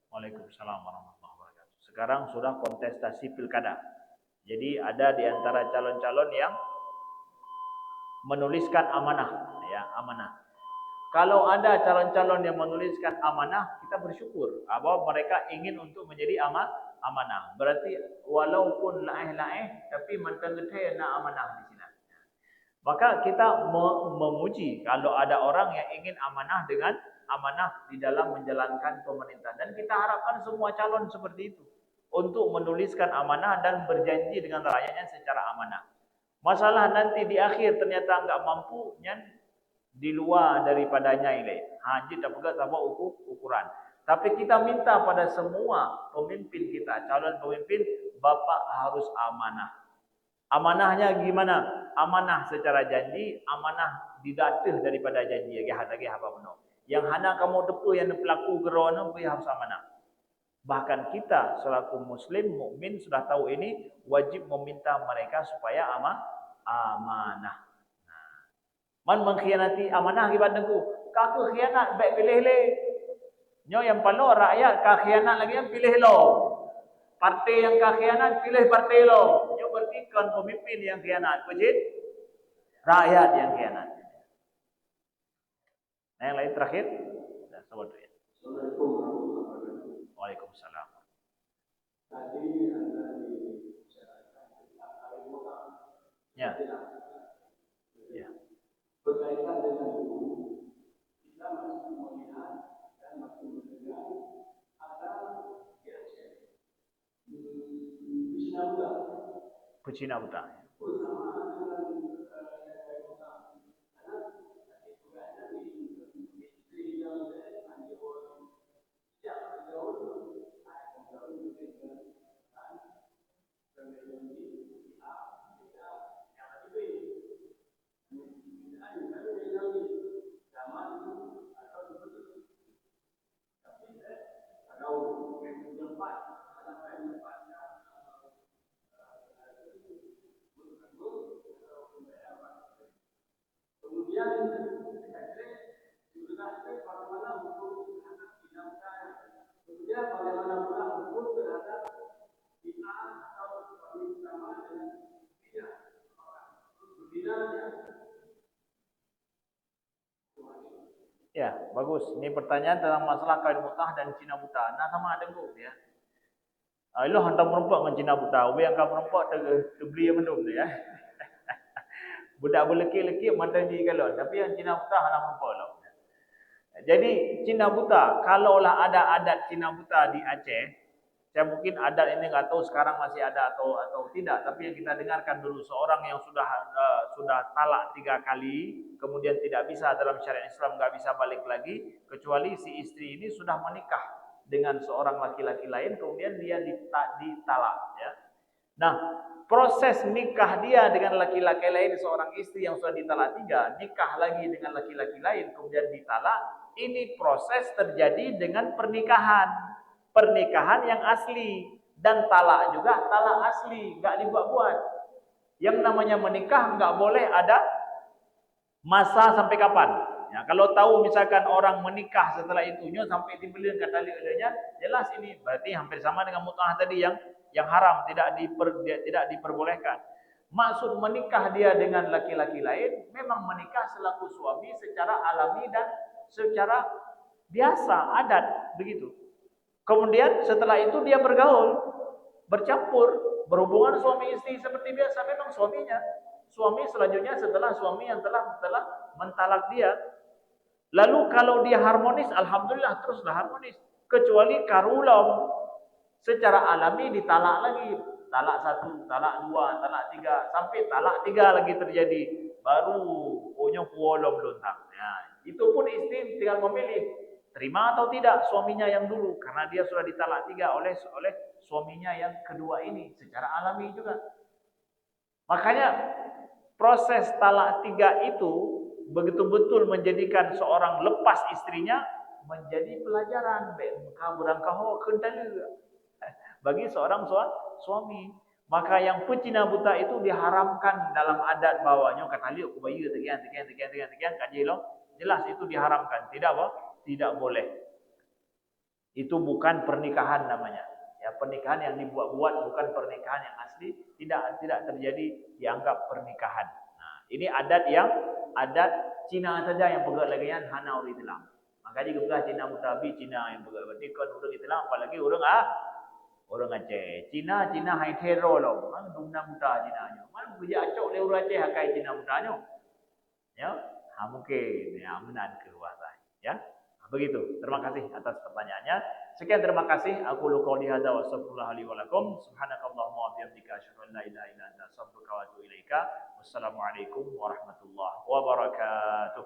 Waalaikumsalam warahmatullahi wabarakatuh. Sekarang sudah kontestasi pilkada. Jadi ada di antara calon-calon yang menuliskan amanah, ya, amanah. Kalau ada calon-calon yang menuliskan amanah, kita bersyukur bahwa mereka ingin untuk menjadi amanah. Berarti walaupun laeh-laeh tapi mantan getih na amanah di sini. Maka kita memuji kalau ada orang yang ingin amanah dengan amanah di dalam menjalankan pemerintahan, dan kita harapkan semua calon seperti itu untuk menuliskan amanah dan berjanji dengan rakyatnya secara amanah. Masalah nanti di akhir ternyata enggak mampu, di luar daripadanya ini. Haji tak pegang sama ukuran. Tapi kita minta pada semua pemimpin kita, calon pemimpin, Bapak harus amanah. Amanahnya gimana? Amanah secara janji, amanah didatih daripada janji. Lagi apa benar? Yang hana kamu depu yang pelaku gerona harus amanah. Bahkan kita selaku muslim mukmin sudah tahu ini, wajib meminta mereka supaya amanah. Nah, man mengkhianati amanah akibat dengku. Kaku khianat baik pilih le. Nyo yang palo rakyat ka khianat lagi yang pilih lo. Partai yang ka khianat pilih partai lo. Nyo berarti kan pemimpin yang khianat, wajib rakyat yang khianat. Nah, yang lain terakhir, nah, sobat ya. Waalaikumsalam. Tadi Anda Ya. Ya. Berkaitan dengan itu, kita masih melihat dan masih mendengar ada di Aceh, Pecina Buta. Bersama dengan bagaimana pula hukum terhadap bid'ah atau suami sama dengan tidak berbedanya. Ya, bagus. Ini pertanyaan tentang masalah kawin mutah dan Cina buta. Nah, sama ada tu ya. Ilo hantar merempak dengan Cina buta. Ubi yang kau merempak terbeli yang mendung tu ya. Budak berlekik-lekik mantan jadi galon. Tapi yang Cina buta hantar merempak lo. Jadi Cina buta, kalaulah ada adat Cina buta di Aceh, saya mungkin adat ini nggak tahu sekarang masih ada atau tidak. Tapi yang kita dengarkan dulu, seorang yang sudah talak 3 kali, kemudian tidak bisa dalam syariat Islam nggak bisa balik lagi, kecuali si istri ini sudah menikah dengan seorang laki-laki lain, kemudian dia ditalak. Ya. Nah, proses nikah dia dengan laki-laki lain, seorang istri yang sudah ditalak 3, nikah lagi dengan laki-laki lain, kemudian ditalak. Ini proses terjadi dengan pernikahan yang asli, dan talak juga talak asli, nggak dibuat-buat. Yang namanya menikah nggak boleh ada Masa sampai kapan? Ya, kalau tahu misalkan orang menikah setelah itunya sampai dibeli kata olehnya, jelas ini berarti hampir sama dengan mut'ah tadi yang haram, tidak diperbolehkan. Maksud menikah dia dengan laki-laki lain, memang menikah selaku suami secara alami dan secara biasa, adat begitu. Kemudian setelah itu dia bergaul, bercampur, berhubungan suami istri seperti biasa, memang suaminya. Suami selanjutnya setelah suami yang telah mentalak dia. Lalu kalau dia harmonis, alhamdulillah teruslah harmonis. Kecuali karulom secara alami ditalak lagi. Talak 1, talak 2, talak 3, sampai talak 3 lagi terjadi. Baru punya kuolom lontang. Ya, itu pun istri tinggal memilih terima atau tidak suaminya yang dulu, karena dia sudah ditalak 3 oleh suaminya yang kedua ini secara alami juga. Makanya proses talak 3 itu betul-betul menjadikan seorang lepas istrinya menjadi pelajaran bagi seorang suami. Maka yang pecina buta itu diharamkan dalam adat bawahnya kata liuk bayi tekian kajilo, jelas itu diharamkan, tidak apa? Tidak boleh. Itu bukan pernikahan namanya. Ya, pernikahan yang dibuat-buat bukan pernikahan yang asli, tidak terjadi dianggap pernikahan. Nah, ini adat Cina saja yang pegang lagi kan hana orang Islam. Makanya juga Cina mutabi Cina yang pegang berarti kan orang Islam apalagi orang Aceh. Cina hai tero loh. Mang dumna muta Cina nyo. Mang kerja acok le orang Aceh hakai Cina muta nyo. Ya, mungkin ya menan keluar ya. Begitu. Terima kasih atas pertanyaannya. Sekian terima kasih. Aku qouli hadza wa astaghfirullah li wa lakum. Subhanakallahumma wa bihamdika asyhadu an la ilaha illa anta astaghfiruka wa atubu ilaika. Wassalamualaikum warahmatullahi wabarakatuh.